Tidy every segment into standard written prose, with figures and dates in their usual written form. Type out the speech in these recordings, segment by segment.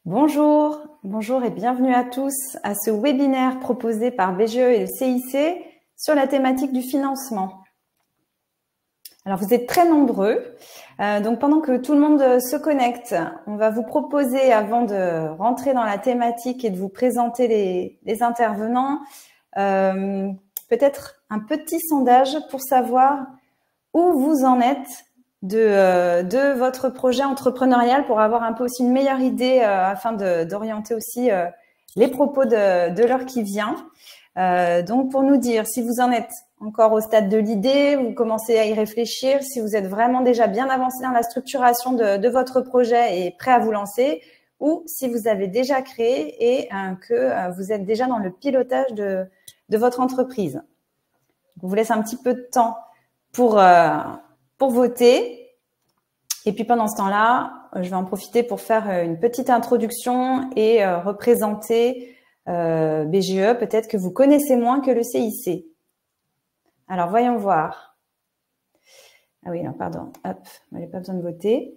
Bonjour et bienvenue à tous à ce webinaire proposé par BGE et le CIC sur la thématique du financement. Alors vous êtes très nombreux, donc pendant que tout le monde se connecte, on va vous proposer, avant de rentrer dans la thématique et de vous présenter les intervenants, peut-être un petit sondage pour savoir où vous en êtes de votre projet entrepreneurial, pour avoir un peu aussi une meilleure idée afin d'orienter aussi les propos de l'heure qui vient. Donc pour nous dire si vous en êtes encore au stade de l'idée, vous commencez à y réfléchir, si vous êtes vraiment déjà bien avancé dans la structuration de votre projet et prêt à vous lancer, ou si vous avez déjà créé et que vous êtes déjà dans le pilotage de votre entreprise. On vous laisse un petit peu de temps pour voter. Et puis pendant ce temps-là, je vais en profiter pour faire une petite introduction et représenter BGE, peut-être que vous connaissez moins que le CIC. Alors, voyons voir. Ah oui, non, pardon. Hop, vous n'avez pas besoin de voter.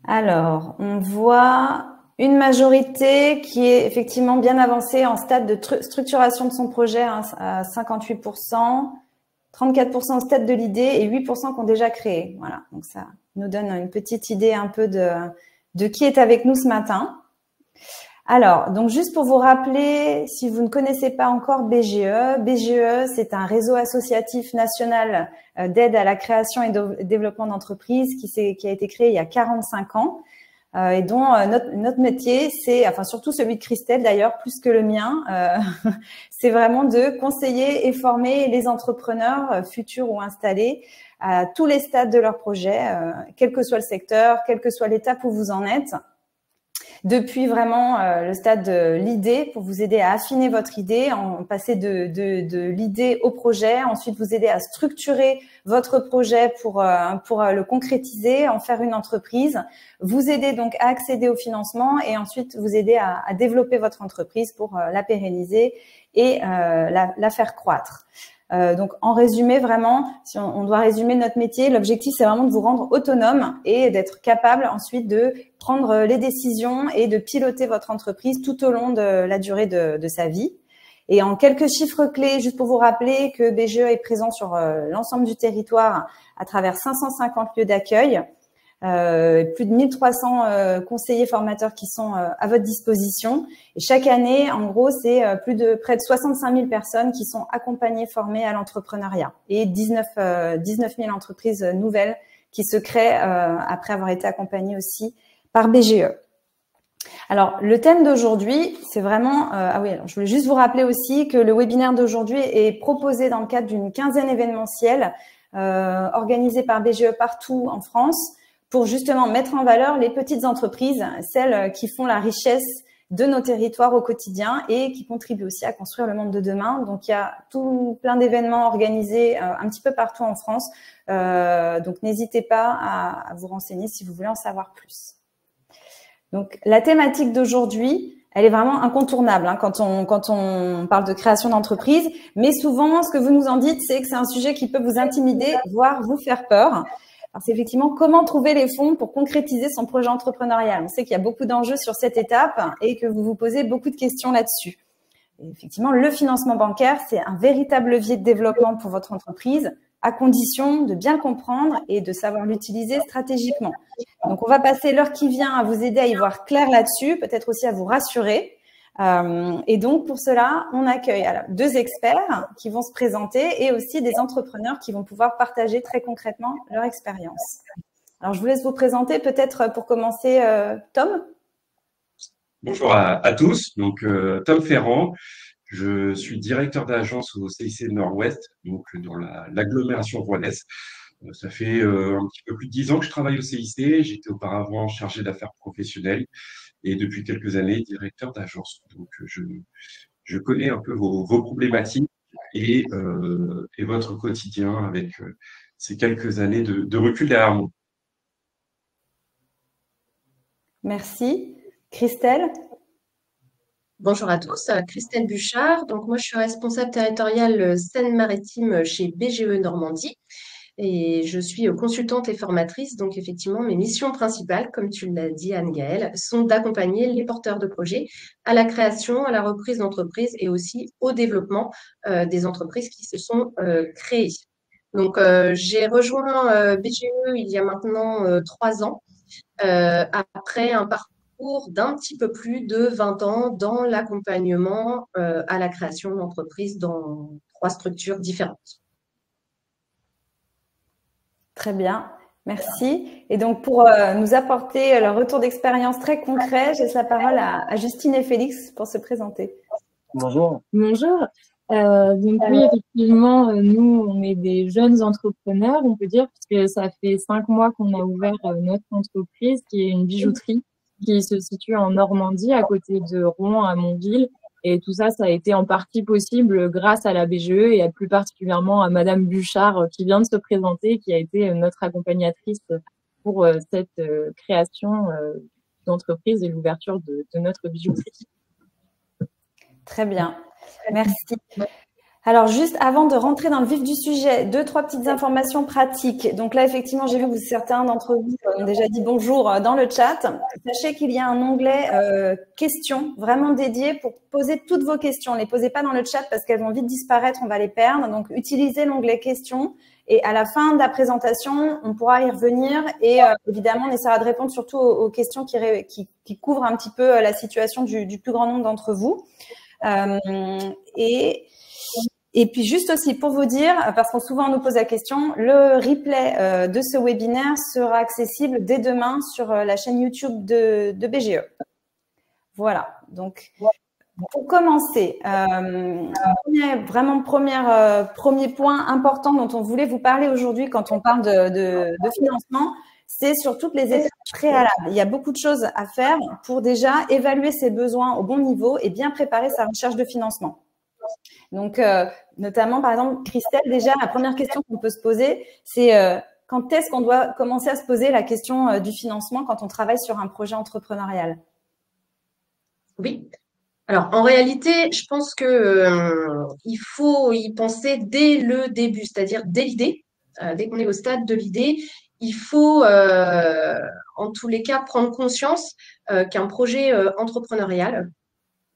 Alors, on voit une majorité qui est effectivement bien avancée en stade de structuration de son projet, hein, à 58%, 34% au stade de l'idée et 8% qui ont déjà créé. Voilà, donc ça nous donne une petite idée un peu de qui est avec nous ce matin. Alors, donc juste pour vous rappeler, si vous ne connaissez pas encore BGE, BGE, c'est un réseau associatif national d'aide à la création et de développement d'entreprises qui a été créé il y a 45 ans et dont notre métier, c'est, enfin surtout celui de Christelle d'ailleurs, plus que le mien, c'est vraiment de conseiller et former les entrepreneurs futurs ou installés à tous les stades de leur projet, quel que soit le secteur, quelle que soit l'étape où vous en êtes. Depuis vraiment le stade de l'idée, pour vous aider à affiner votre idée, en passer de l'idée au projet, ensuite vous aider à structurer votre projet pour le concrétiser, en faire une entreprise, vous aider donc à accéder au financement et ensuite vous aider à développer votre entreprise pour la pérenniser et la faire croître. Donc, en résumé, vraiment, si on doit résumer notre métier, l'objectif, c'est vraiment de vous rendre autonome et d'être capable ensuite de prendre les décisions et de piloter votre entreprise tout au long de la durée de sa vie. Et en quelques chiffres clés, juste pour vous rappeler que BGE est présent sur l'ensemble du territoire à travers 550 lieux d'accueil, plus de 1300 conseillers formateurs qui sont à votre disposition. Et chaque année, en gros, c'est près de 65 000 personnes qui sont accompagnées, formées à l'entrepreneuriat et 19 000 entreprises nouvelles qui se créent après avoir été accompagnées aussi par BGE. Alors, le thème d'aujourd'hui, c'est vraiment… ah oui, alors je voulais juste vous rappeler aussi que le webinaire d'aujourd'hui est proposé dans le cadre d'une quinzaine événementielle organisée par BGE partout en France, pour justement mettre en valeur les petites entreprises, celles qui font la richesse de nos territoires au quotidien et qui contribuent aussi à construire le monde de demain. Donc, il y a tout plein d'événements organisés un petit peu partout en France. Donc, n'hésitez pas à vous renseigner si vous voulez en savoir plus. Donc, la thématique d'aujourd'hui, elle est vraiment incontournable hein, quand on parle de création d'entreprise. Mais souvent, ce que vous nous en dites, c'est que c'est un sujet qui peut vous intimider, voire vous faire peur. Alors, c'est effectivement comment trouver les fonds pour concrétiser son projet entrepreneurial. On sait qu'il y a beaucoup d'enjeux sur cette étape et que vous vous posez beaucoup de questions là-dessus. Effectivement, le financement bancaire, c'est un véritable levier de développement pour votre entreprise, à condition de bien comprendre et de savoir l'utiliser stratégiquement. Donc, on va passer l'heure qui vient à vous aider à y voir clair là-dessus, peut-être aussi à vous rassurer. Et donc, pour cela, on accueille alors, 2 experts qui vont se présenter et aussi des entrepreneurs qui vont pouvoir partager très concrètement leur expérience. Alors, je vous laisse vous présenter peut-être pour commencer, Tom. Bonjour à tous, donc Tom Ferrand, je suis directeur d'agence au CIC Nord-Ouest, donc dans l'agglomération rouennaise. Ça fait un petit peu plus de 10 ans que je travaille au CIC, j'étais auparavant chargé d'affaires professionnelles et depuis quelques années directeur d'agence. Donc je connais un peu vos problématiques et votre quotidien avec ces quelques années de recul derrière moi. Merci. Christelle. Bonjour à tous, Christelle Buchard. Donc moi, je suis responsable territoriale Seine-Maritime chez BGE Normandie. et je suis consultante et formatrice. Donc, effectivement, mes missions principales, comme tu l'as dit, Anne-Gaëlle, sont d'accompagner les porteurs de projets à la création, à la reprise d'entreprises et aussi au développement des entreprises qui se sont créées. Donc, j'ai rejoint BGE il y a maintenant 3 ans, après un parcours d'un petit peu plus de 20 ans dans l'accompagnement à la création d'entreprises dans 3 structures différentes. Très bien, merci. Et donc, pour nous apporter leur retour d'expérience très concret, je laisse la parole à Justine et Félix pour se présenter. Bonjour. Bonjour. Donc oui, effectivement, nous, on est des jeunes entrepreneurs, on peut dire, puisque ça fait 5 mois qu'on a ouvert notre entreprise, qui est une bijouterie qui se situe en Normandie, à côté de Rouen, à Montville. Et tout ça, ça a été en partie possible grâce à la BGE et plus particulièrement à Madame Buchard, qui vient de se présenter, qui a été notre accompagnatrice pour cette création d'entreprise et l'ouverture de notre bijouterie. Très bien, merci. Alors, juste avant de rentrer dans le vif du sujet, 2-3 petites informations pratiques. Donc là, effectivement, j'ai vu que certains d'entre vous ont déjà dit bonjour dans le chat. Sachez qu'il y a un onglet questions vraiment dédié pour poser toutes vos questions. Ne les posez pas dans le chat parce qu'elles vont vite disparaître, on va les perdre. Donc, utilisez l'onglet questions et à la fin de la présentation, on pourra y revenir et évidemment, on essaiera de répondre surtout aux questions qui couvrent un petit peu la situation du plus grand nombre d'entre vous. Et puis juste aussi pour vous dire, parce qu'on souvent on nous pose la question, le replay de ce webinaire sera accessible dès demain sur la chaîne YouTube de BGE. Voilà, donc pour commencer, premier point important dont on voulait vous parler aujourd'hui quand on parle de financement, c'est sur toutes les étapes préalables. Il y a beaucoup de choses à faire pour déjà évaluer ses besoins au bon niveau et bien préparer sa recherche de financement. Donc, notamment, par exemple, Christelle, déjà, la première question qu'on peut se poser, c'est quand est-ce qu'on doit commencer à se poser la question du financement quand on travaille sur un projet entrepreneurial? Oui. Alors, en réalité, je pense que il faut y penser dès le début, c'est-à-dire dès l'idée, dès qu'on est au stade de l'idée, il faut, en tous les cas, prendre conscience qu'un projet entrepreneurial,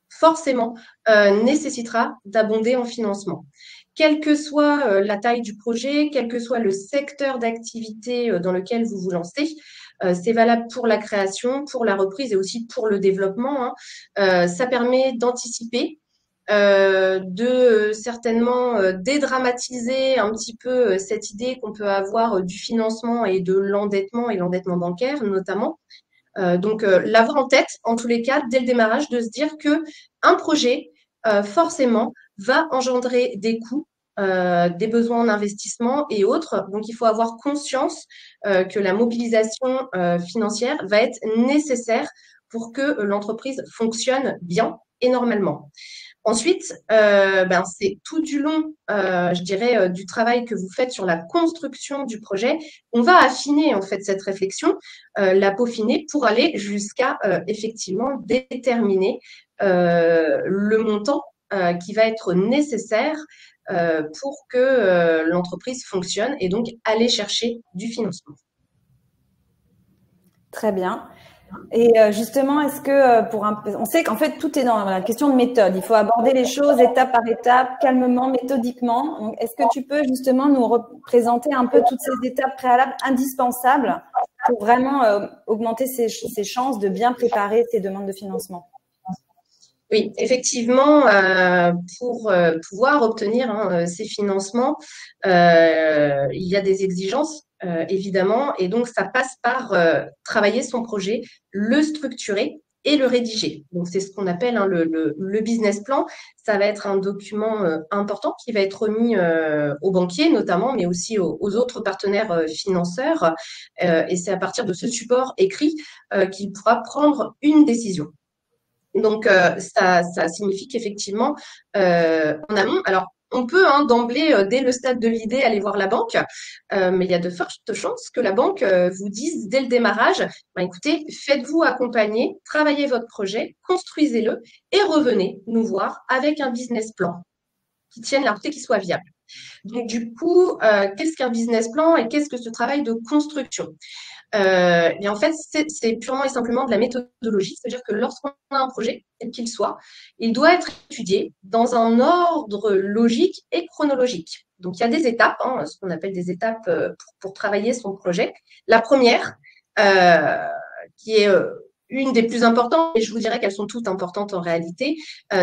forcément, nécessitera d'abonder en financement. Quelle que soit la taille du projet, quel que soit le secteur d'activité dans lequel vous vous lancez, c'est valable pour la création, pour la reprise et aussi pour le développement. Ça permet d'anticiper, de certainement dédramatiser un petit peu cette idée qu'on peut avoir du financement et de l'endettement et l'endettement bancaire notamment. Donc, l'avoir en tête, en tous les cas, dès le démarrage, de se dire que un projet, forcément, va engendrer des coûts, des besoins en investissement et autres. Donc, il faut avoir conscience que la mobilisation financière va être nécessaire pour que l'entreprise fonctionne bien et normalement. Ensuite, c'est tout du long, je dirais, du travail que vous faites sur la construction du projet. On va affiner en fait cette réflexion, la peaufiner pour aller jusqu'à effectivement déterminer le montant qui va être nécessaire pour que l'entreprise fonctionne et donc aller chercher du financement. Très bien. Et justement, est-ce que on sait qu'en fait tout est dans la question de méthode. Il faut aborder les choses étape par étape, calmement, méthodiquement. Donc, est-ce que tu peux justement nous représenter un peu toutes ces étapes préalables indispensables pour vraiment augmenter ses chances de bien préparer ses demandes de financement? Oui, effectivement, pour pouvoir obtenir ces financements, il y a des exigences, évidemment, et donc ça passe par travailler son projet, le structurer et le rédiger. Donc, c'est ce qu'on appelle le business plan. Ça va être un document important qui va être remis aux banquiers notamment, mais aussi aux autres partenaires financeurs. Et c'est à partir de ce support écrit qu'il pourra prendre une décision. Donc, ça signifie qu'effectivement, en amont, alors on peut d'emblée, dès le stade de l'idée, aller voir la banque, mais il y a de fortes chances que la banque vous dise dès le démarrage, écoutez, faites-vous accompagner, travaillez votre projet, construisez-le et revenez nous voir avec un business plan. qui tienne la route et qui soit viable. Donc, du coup, qu'est-ce qu'un business plan et qu'est-ce que ce travail de construction? Et en fait, c'est purement et simplement de la méthodologie, c'est-à-dire que lorsqu'on a un projet, quel qu'il soit, il doit être étudié dans un ordre logique et chronologique. Donc, il y a des étapes, hein, ce qu'on appelle des étapes pour travailler son projet. La première, qui est une des plus importantes, et je vous dirais qu'elles sont toutes importantes en réalité,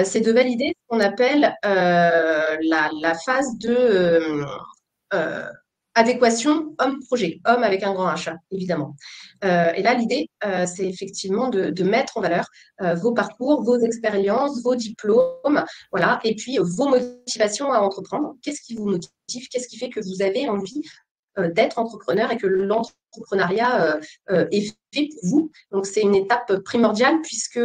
c'est de valider ce qu'on appelle la phase de adéquation homme-projet, homme avec un grand H, évidemment. Et là, l'idée, c'est effectivement de mettre en valeur vos parcours, vos expériences, vos diplômes, voilà, et puis vos motivations à entreprendre. Qu'est-ce qui vous motive? Qu'est-ce qui fait que vous avez envie d'être entrepreneur et que l'entrepreneuriat est fait pour vous? Donc, c'est une étape primordiale puisque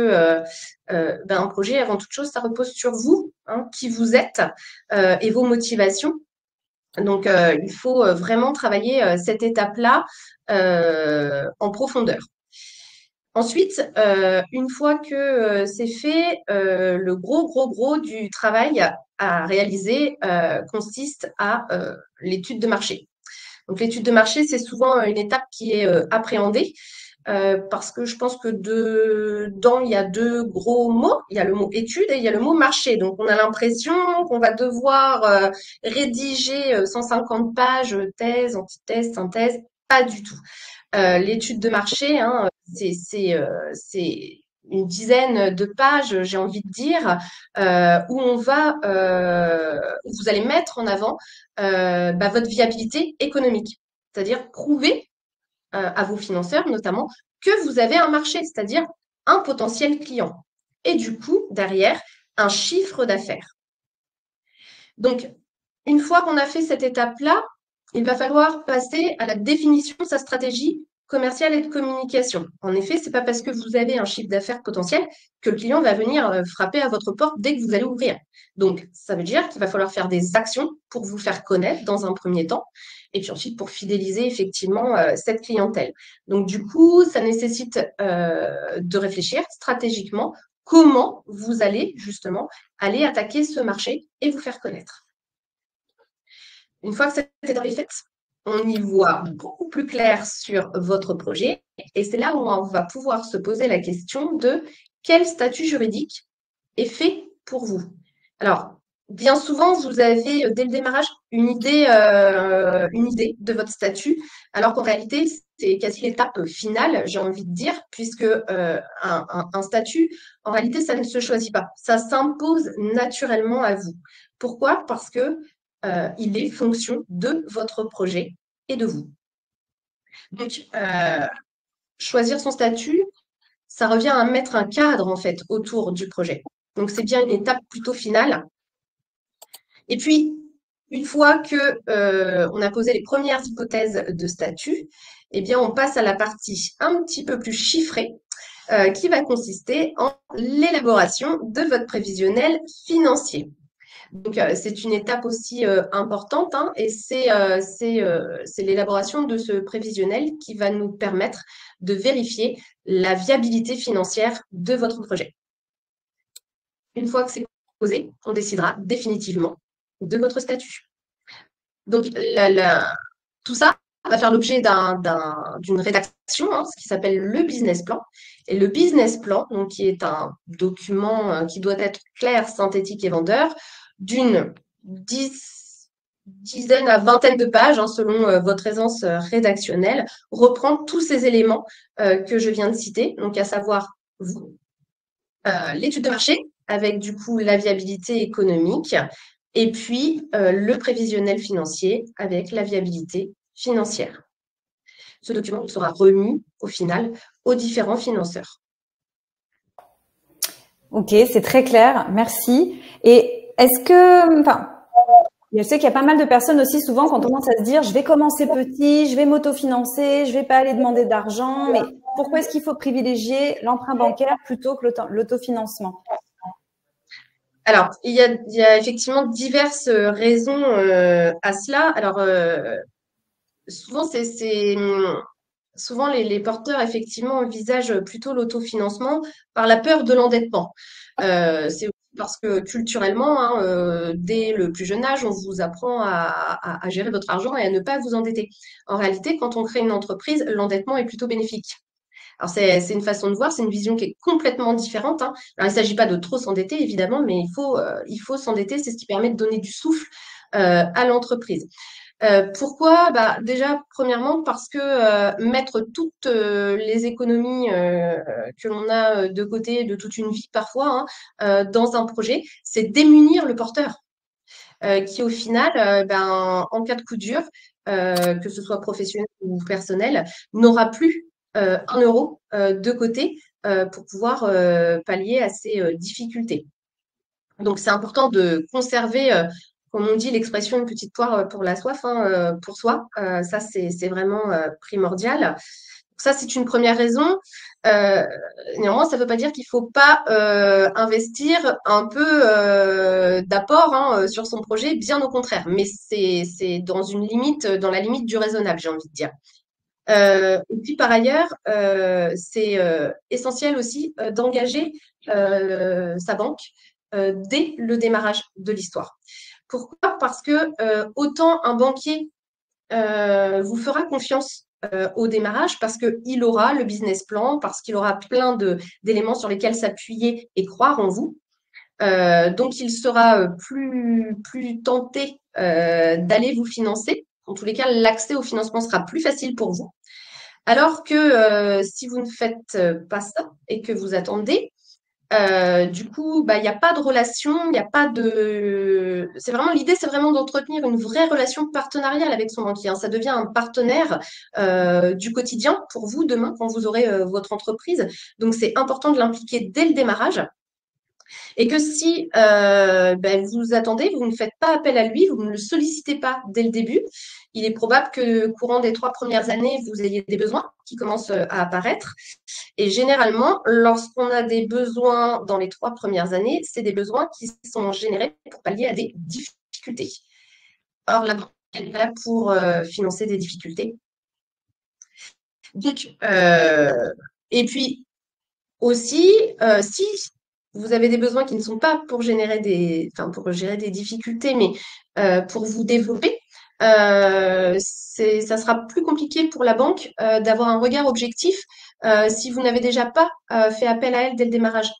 un projet, avant toute chose, ça repose sur vous, hein, qui vous êtes et vos motivations. Donc, il faut vraiment travailler cette étape-là en profondeur. Ensuite, une fois que c'est fait, le gros du travail à réaliser consiste à l'étude de marché. Donc, l'étude de marché, c'est souvent une étape qui est appréhendée parce que je pense que dedans, il y a deux gros mots. Il y a le mot étude et il y a le mot marché. Donc, on a l'impression qu'on va devoir rédiger 150 pages, thèse, antithèse, synthèse. Pas du tout. L'étude de marché, hein, c'est une dizaine de pages, j'ai envie de dire, où vous allez mettre en avant votre viabilité économique, c'est-à-dire prouver à vos financeurs notamment que vous avez un marché, c'est-à-dire un potentiel client, et du coup derrière un chiffre d'affaires. Donc une fois qu'on a fait cette étape-là, il va falloir passer à la définition de sa stratégie commerciale et de communication. En effet, c'est pas parce que vous avez un chiffre d'affaires potentiel que le client va venir frapper à votre porte dès que vous allez ouvrir. Donc, ça veut dire qu'il va falloir faire des actions pour vous faire connaître dans un premier temps, et puis ensuite pour fidéliser effectivement cette clientèle. Donc, du coup, ça nécessite de réfléchir stratégiquement comment vous allez justement aller attaquer ce marché et vous faire connaître. Une fois que cette étape est faite, on y voit beaucoup plus clair sur votre projet et c'est là où on va pouvoir se poser la question de quel statut juridique est fait pour vous. Alors, bien souvent, vous avez dès le démarrage une idée de votre statut, alors qu'en réalité, c'est quasi l'étape finale, j'ai envie de dire, puisque un statut, en réalité, ça ne se choisit pas. Ça s'impose naturellement à vous. Pourquoi? Parce que il est fonction de votre projet et de vous. Donc, choisir son statut, ça revient à mettre un cadre, en fait, autour du projet. Donc, c'est bien une étape plutôt finale. Et puis, une fois que on a posé les premières hypothèses de statut, eh bien, on passe à la partie un petit peu plus chiffrée, qui va consister en l'élaboration de votre prévisionnel financier. Donc, c'est une étape aussi importante, hein, et c'est l'élaboration de ce prévisionnel qui va nous permettre de vérifier la viabilité financière de votre projet. Une fois que c'est posé, on décidera définitivement de votre statut. Donc, tout ça va faire l'objet d'une rédaction, hein, ce qui s'appelle le business plan. Et le business plan, donc, qui est un document qui doit être clair, synthétique et vendeur, d'une dizaine à vingtaine de pages, hein, selon votre aisance rédactionnelle, reprend tous ces éléments que je viens de citer, donc à savoir vous, l'étude de marché, avec du coup la viabilité économique, et puis le prévisionnel financier avec la viabilité financière. Ce document sera remis au final aux différents financeurs. Ok, c'est très clair, merci. Et est-ce que, je sais qu'il y a pas mal de personnes aussi, souvent, quand on commence à se dire, je vais commencer petit, je vais m'autofinancer, je vais pas aller demander d'argent, mais pourquoi est-ce qu'il faut privilégier l'emprunt bancaire plutôt que l'autofinancement? Alors, il y a effectivement diverses raisons à cela. Alors, souvent, souvent les porteurs, effectivement, envisagent plutôt l'autofinancement par la peur de l'endettement. C'est aussi parce que culturellement, hein, dès le plus jeune âge, on vous apprend à gérer votre argent et à ne pas vous endetter. En réalité, quand on crée une entreprise, l'endettement est plutôt bénéfique. Alors c'est une façon de voir, c'est une vision qui est complètement différente, hein. Alors il ne s'agit pas de trop s'endetter évidemment, mais il faut s'endetter, c'est ce qui permet de donner du souffle à l'entreprise. Pourquoi? Bah, déjà, premièrement, parce que mettre toutes les économies que l'on a de côté de toute une vie parfois, hein, dans un projet, c'est démunir le porteur, qui au final, ben, en cas de coup dur, que ce soit professionnel ou personnel, n'aura plus 1 euro de côté pour pouvoir pallier à ces difficultés. Donc, c'est important de conserver, comme on dit, l'expression une petite poire pour la soif, hein, pour soi. Ça, c'est vraiment primordial. Ça, c'est une première raison. Néanmoins, ça ne veut pas dire qu'il ne faut pas investir un peu d'apport, hein, sur son projet, bien au contraire. Mais c'est dans une limite, dans la limite du raisonnable, j'ai envie de dire. Et puis par ailleurs, c'est essentiel aussi d'engager sa banque dès le démarrage de l'histoire. Pourquoi? Parce que autant un banquier vous fera confiance au démarrage parce qu'il aura le business plan, parce qu'il aura plein d'éléments sur lesquels s'appuyer et croire en vous. Donc, il sera plus tenté d'aller vous financer. En tous les cas, l'accès au financement sera plus facile pour vous. Alors que si vous ne faites pas ça et que vous attendez, du coup, bah, il n'y a pas de relation, il n'y a pas de. C'est vraiment l'idée, c'est vraiment d'entretenir une vraie relation partenariale avec son banquier, hein. Ça devient un partenaire du quotidien pour vous demain quand vous aurez votre entreprise. Donc, c'est important de l'impliquer dès le démarrage. Et que si ben, vous attendez, vous ne faites pas appel à lui, vous ne le sollicitez pas dès le début, il est probable que courant des 3 premières années, vous ayez des besoins qui commencent à apparaître. Et généralement, lorsqu'on a des besoins dans les 3 premières années, c'est des besoins qui sont générés pour pallier à des difficultés. Or, la banque est là pour financer des difficultés. Donc, et puis aussi, si vous avez des besoins qui ne sont pas pour générer pour gérer des difficultés, mais pour vous développer, ça sera plus compliqué pour la banque d'avoir un regard objectif si vous n'avez déjà pas fait appel à elle dès le démarrage.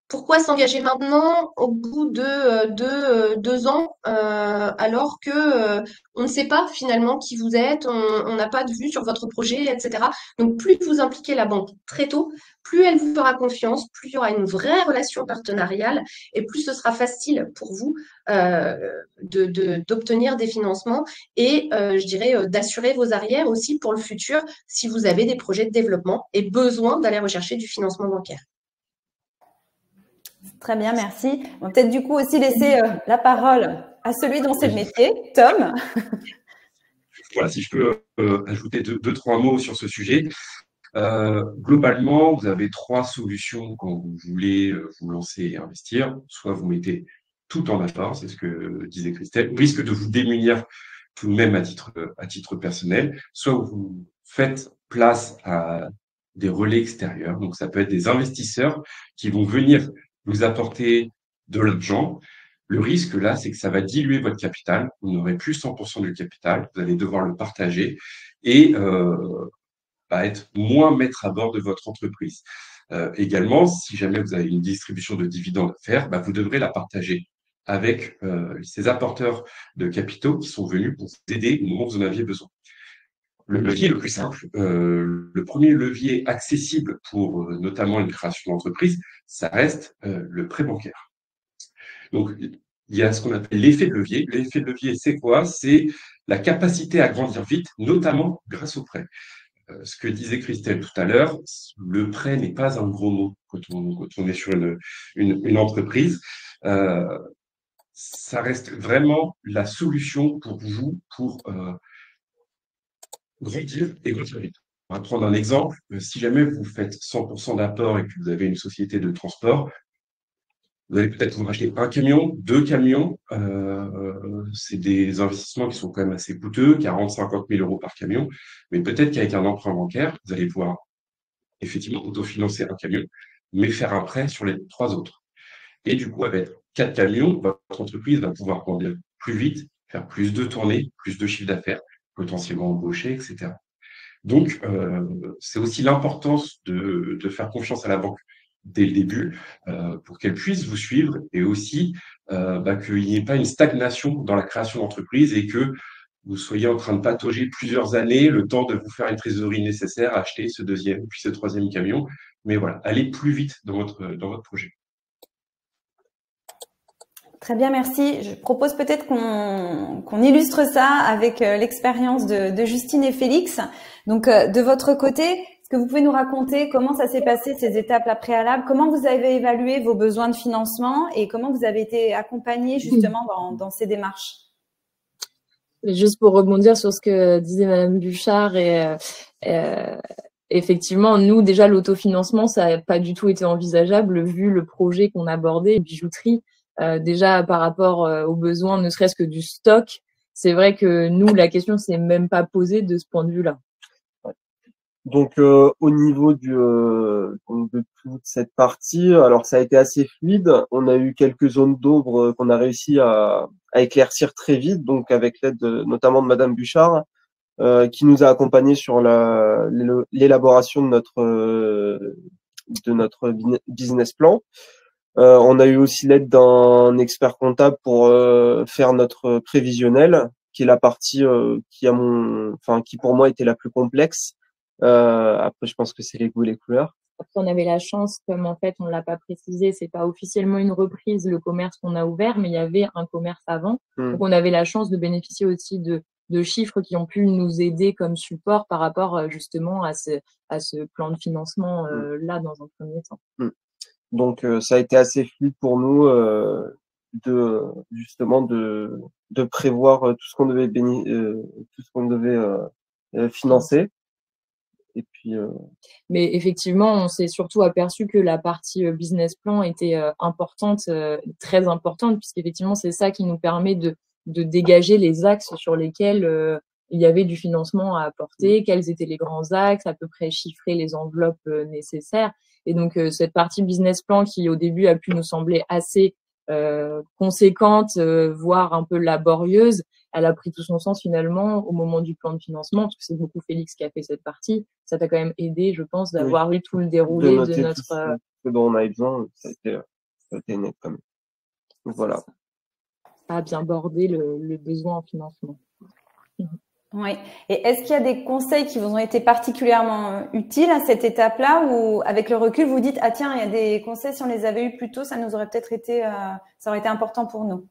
Pourquoi s'engager maintenant au bout de 2 ans alors que on ne sait pas finalement qui vous êtes, on n'a pas de vue sur votre projet, etc. Donc plus vous impliquez la banque très tôt, plus elle vous fera confiance, plus il y aura une vraie relation partenariale et plus ce sera facile pour vous d'obtenir des financements et je dirais d'assurer vos arrières aussi pour le futur si vous avez des projets de développement et besoin d'aller rechercher du financement bancaire. Très bien, merci. On va peut-être du coup aussi laisser la parole à celui dont c'est le métier, Tom. Voilà, si je peux ajouter deux, trois mots sur ce sujet. Globalement, vous avez 3 solutions quand vous voulez vous lancer et investir. Soit vous mettez tout en apport, c'est ce que disait Christelle, au risque de vous démunir tout de même à titre personnel. Soit vous faites place à des relais extérieurs. Donc, ça peut être des investisseurs qui vont venir vous apporter de l'argent. Le risque, là, c'est que ça va diluer votre capital. Vous n'aurez plus 100% du capital. Vous allez devoir le partager et être moins maître à bord de votre entreprise. Également, si jamais vous avez une distribution de dividendes à faire, vous devrez la partager avec ces apporteurs de capitaux qui sont venus pour vous aider au moment où vous en aviez besoin. Le levier le plus simple, le premier levier accessible pour notamment une création d'entreprise, ça reste le prêt bancaire. Donc, il y a ce qu'on appelle l'effet de levier. L'effet de levier, c'est quoi? C'est la capacité à grandir vite, notamment grâce au prêt. Ce que disait Christelle tout à l'heure, le prêt n'est pas un gros mot quand on est sur une entreprise. Ça reste vraiment la solution pour vous pour grandir et grandir vite. On va prendre un exemple. Si jamais vous faites 100% d'apport et que vous avez une société de transport, vous allez peut-être vous racheter 1 camion, 2 camions. C'est des investissements qui sont quand même assez coûteux, 40-50 000 euros par camion. Mais peut-être qu'avec un emprunt bancaire, vous allez pouvoir effectivement autofinancer un camion, mais faire un prêt sur les 3 autres. Et du coup, avec 4 camions, votre entreprise va pouvoir grandir plus vite, faire plus de tournées, plus de chiffre d'affaires, potentiellement embaucher, etc. Donc, c'est aussi l'importance de faire confiance à la banque dès le début pour qu'elle puisse vous suivre et aussi qu'il n'y ait pas une stagnation dans la création d'entreprise et que vous soyez en train de patauger plusieurs années, le temps de vous faire une trésorerie nécessaire, acheter ce deuxième, puis ce troisième camion. Mais voilà, allez plus vite dans votre projet. Très bien, merci. Je propose peut-être qu'on illustre ça avec l'expérience de Justine et Félix. Donc, de votre côté, est-ce que vous pouvez nous raconter comment ça s'est passé, ces étapes-là préalables? Comment vous avez évalué vos besoins de financement et comment vous avez été accompagnés justement dans ces démarches? Juste pour rebondir sur ce que disait Madame Bouchard effectivement, nous, déjà, l'autofinancement, ça n'a pas du tout été envisageable vu le projet qu'on abordait, bijouterie. Déjà, par rapport aux besoins, ne serait-ce que du stock, c'est vrai que nous, la question s'est même pas posée de ce point de vue-là. Donc, au niveau donc de toute cette partie, alors ça a été assez fluide. On a eu quelques zones d'ombre qu'on a réussi à éclaircir très vite, donc avec l'aide notamment de Madame Bouchard, qui nous a accompagnés sur l'élaboration de notre business plan. On a eu aussi l'aide d'un expert comptable pour faire notre prévisionnel, qui est la partie qui pour moi était la plus complexe. Après, je pense que c'est les goûts et les couleurs. On avait la chance, comme en fait on l'a pas précisé, c'est pas officiellement une reprise le commerce qu'on a ouvert, mais il y avait un commerce avant. Donc on avait la chance de bénéficier aussi de chiffres qui ont pu nous aider comme support par rapport justement à ce plan de financement là dans un premier temps. Donc ça a été assez fluide pour nous de prévoir tout ce qu'on devait financer. Et puis, Mais effectivement, on s'est surtout aperçu que la partie business plan était importante, très importante, puisqu'effectivement, c'est ça qui nous permet de dégager les axes sur lesquels il y avait du financement à apporter, quels étaient les grands axes, à peu près chiffrer les enveloppes nécessaires. Et donc, cette partie business plan qui, au début, a pu nous sembler assez conséquente, voire un peu laborieuse, elle a pris tout son sens finalement au moment du plan de financement, parce que c'est beaucoup Félix qui a fait cette partie. Ça t'a quand même aidé, je pense, d'avoir eu tout le déroulé de notre... ce dont on a besoin, ça a été net quand même. Donc, voilà. Ça a bien bordé le besoin en financement. Oui. Et est-ce qu'il y a des conseils qui vous ont été particulièrement utiles à cette étape-là, ou avec le recul, vous dites, ah tiens, il y a des conseils, si on les avait eus plus tôt, ça nous aurait peut-être été, ça aurait été important pour nous?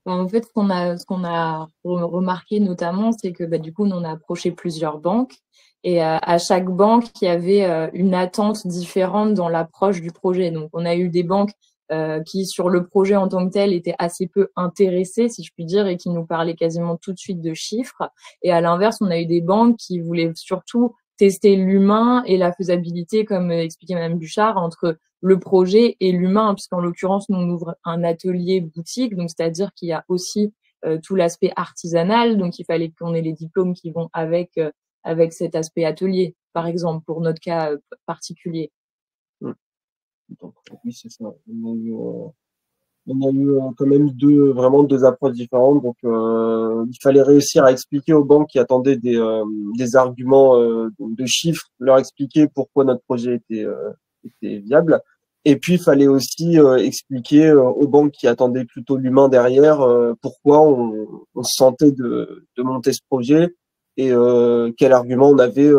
En fait, ce qu'on a remarqué notamment, c'est que du coup, on a approché plusieurs banques et à chaque banque, il y avait une attente différente dans l'approche du projet. Donc, on a eu des banques qui, sur le projet en tant que tel, étaient assez peu intéressées, si je puis dire, et qui nous parlaient quasiment tout de suite de chiffres. Et à l'inverse, on a eu des banques qui voulaient surtout tester l'humain et la faisabilité, comme expliquait Madame Bouchard, entre le projet et l'humain, puisqu'en l'occurrence, nous on ouvre un atelier boutique, donc c'est-à-dire qu'il y a aussi tout l'aspect artisanal, donc il fallait qu'on ait les diplômes qui vont avec cet aspect atelier, par exemple, pour notre cas particulier. Donc, oui, c'est ça. On a eu quand même deux approches différentes. Donc, il fallait réussir à expliquer aux banques qui attendaient des arguments de chiffres, leur expliquer pourquoi notre projet était viable. Et puis, il fallait aussi expliquer aux banques qui attendaient plutôt l'humain derrière pourquoi on se sentait de monter ce projet et quel argument on avait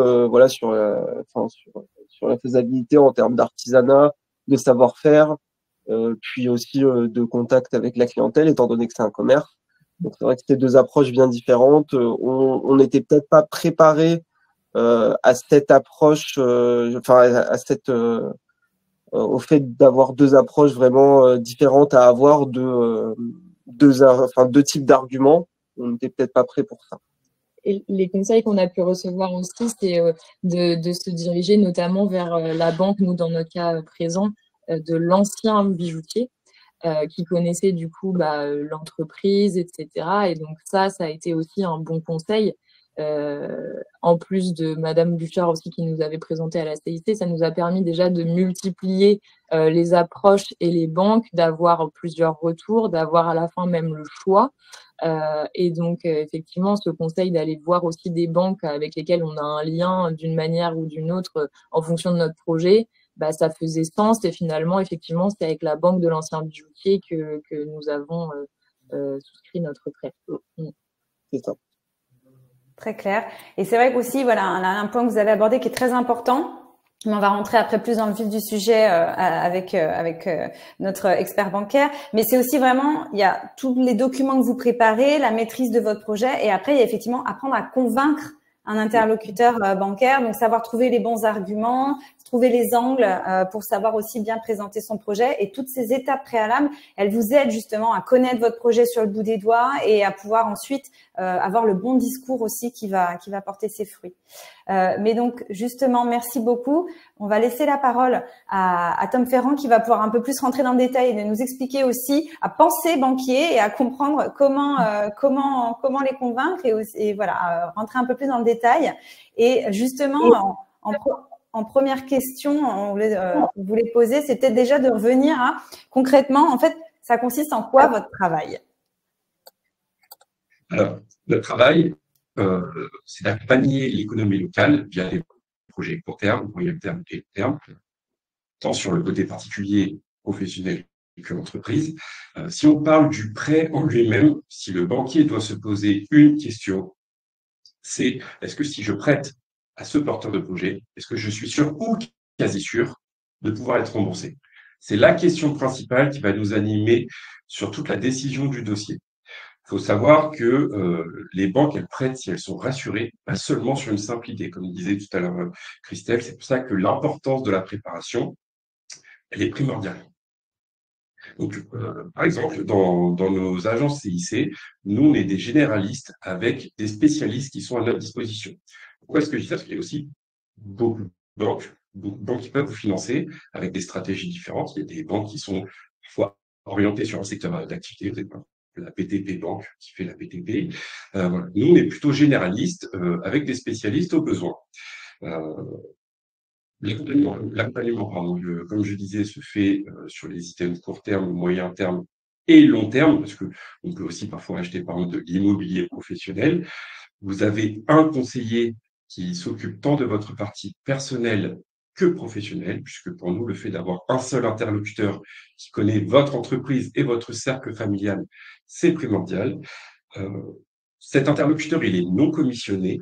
sur la faisabilité en termes d'artisanat, de savoir-faire, puis aussi de contact avec la clientèle, étant donné que c'est un commerce. Donc c'est vrai que c'était deux approches bien différentes. On n'était peut-être pas préparé à cette approche, au fait d'avoir deux approches vraiment différentes à avoir deux types d'arguments. On n'était peut-être pas prêt pour ça. Et les conseils qu'on a pu recevoir aussi, c'est de se diriger notamment vers la banque, nous dans notre cas présent, de l'ancien bijoutier qui connaissait du coup l'entreprise, etc. Et donc ça a été aussi un bon conseil en plus de Madame Bouchard aussi qui nous avait présenté à la CIC, ça nous a permis déjà de multiplier les approches et les banques, d'avoir plusieurs retours, d'avoir à la fin même le choix. Et donc, effectivement, ce conseil d'aller voir aussi des banques avec lesquelles on a un lien d'une manière ou d'une autre en fonction de notre projet, bah, ça faisait sens. Et finalement, effectivement, c'est avec la banque de l'ancien bijoutier que nous avons souscrit notre prêt. C'est ça. Très clair. Et c'est vrai qu'aussi, voilà, un point que vous avez abordé qui est très important. Mais on va rentrer après plus dans le vif du sujet avec notre expert bancaire. Mais c'est aussi vraiment, il y a tous les documents que vous préparez, la maîtrise de votre projet, et après il y a effectivement apprendre à convaincre un interlocuteur bancaire, donc savoir trouver les bons arguments, trouver les angles pour savoir aussi bien présenter son projet. Et toutes ces étapes préalables, elles vous aident justement à connaître votre projet sur le bout des doigts et à pouvoir ensuite avoir le bon discours aussi qui va porter ses fruits. Mais donc justement, merci beaucoup. On va laisser la parole à Tom Ferrand qui va pouvoir un peu plus rentrer dans le détail et de nous expliquer aussi à penser banquier et à comprendre comment les convaincre et voilà, rentrer un peu plus dans le détail. Et justement, en première question, on voulait poser, c'était déjà de revenir à concrètement, en fait, ça consiste en quoi votre travail? Alors, notre travail, c'est d'accompagner l'économie locale via des projets court terme, moyen terme et long terme, tant sur le côté particulier, professionnel que l'entreprise. Si on parle du prêt en lui-même, si le banquier doit se poser une question, c'est est-ce que si je prête à ce porteur de projet, est-ce que je suis sûr ou quasi sûr de pouvoir être remboursé? C'est la question principale qui va nous animer sur toute la décision du dossier. Il faut savoir que les banques, elles prêtent si elles sont rassurées, pas seulement sur une simple idée. Comme disait tout à l'heure Christelle, c'est pour ça que l'importance de la préparation, elle est primordiale. Donc, par exemple, dans nos agences CIC, nous, on est des généralistes avec des spécialistes qui sont à notre disposition. Pourquoi est-ce que je dis ça? Parce qu'il y a aussi beaucoup de banques qui peuvent vous financer avec des stratégies différentes. Il y a des banques qui sont parfois orientées sur un secteur d'activité. Vous avez la PTP Banque qui fait la PTP. Voilà. Nous, on est plutôt généralistes avec des spécialistes au besoin. L'accompagnement, comme je disais, se fait sur les items court terme, moyen terme et long terme, parce que on peut aussi parfois acheter par exemple de l'immobilier professionnel. Vous avez un conseiller qui s'occupe tant de votre partie personnelle que professionnelle, puisque pour nous, le fait d'avoir un seul interlocuteur qui connaît votre entreprise et votre cercle familial, c'est primordial. Cet interlocuteur, il est non commissionné.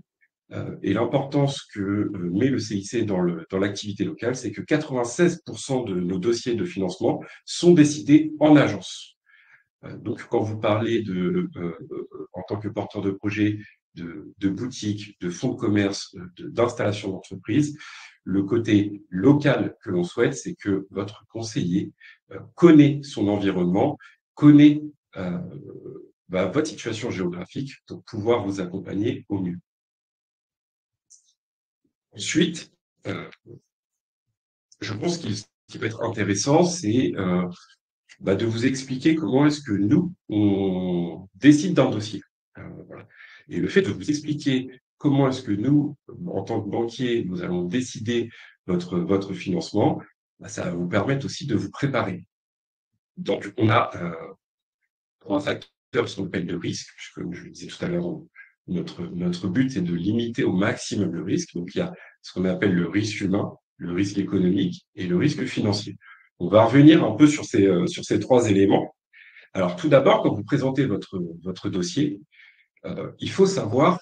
Et l'importance que met le CIC dans l'activité locale, c'est que 96% de nos dossiers de financement sont décidés en agence. Donc, quand vous parlez en tant que porteur de projet, de boutique, de fonds de commerce, d'installation d'entreprise, le côté local que l'on souhaite, c'est que votre conseiller connaît son environnement, connaît votre situation géographique pour pouvoir vous accompagner au mieux. Ensuite, je pense qu'il peut être intéressant, c'est de vous expliquer comment est-ce que nous, on décide d'un dossier. Voilà. Et le fait de vous expliquer comment est-ce que nous, en tant que banquier, nous allons décider votre financement, ça va vous permettre aussi de vous préparer. Donc, on a 3 facteurs sur le appelle de risque, puisque, comme je le disais tout à l'heure, notre but, c'est de limiter au maximum le risque. Donc, il y a ce qu'on appelle le risque humain, le risque économique et le risque financier. On va revenir un peu sur ces 3 éléments. Alors, tout d'abord, quand vous présentez votre dossier, il faut savoir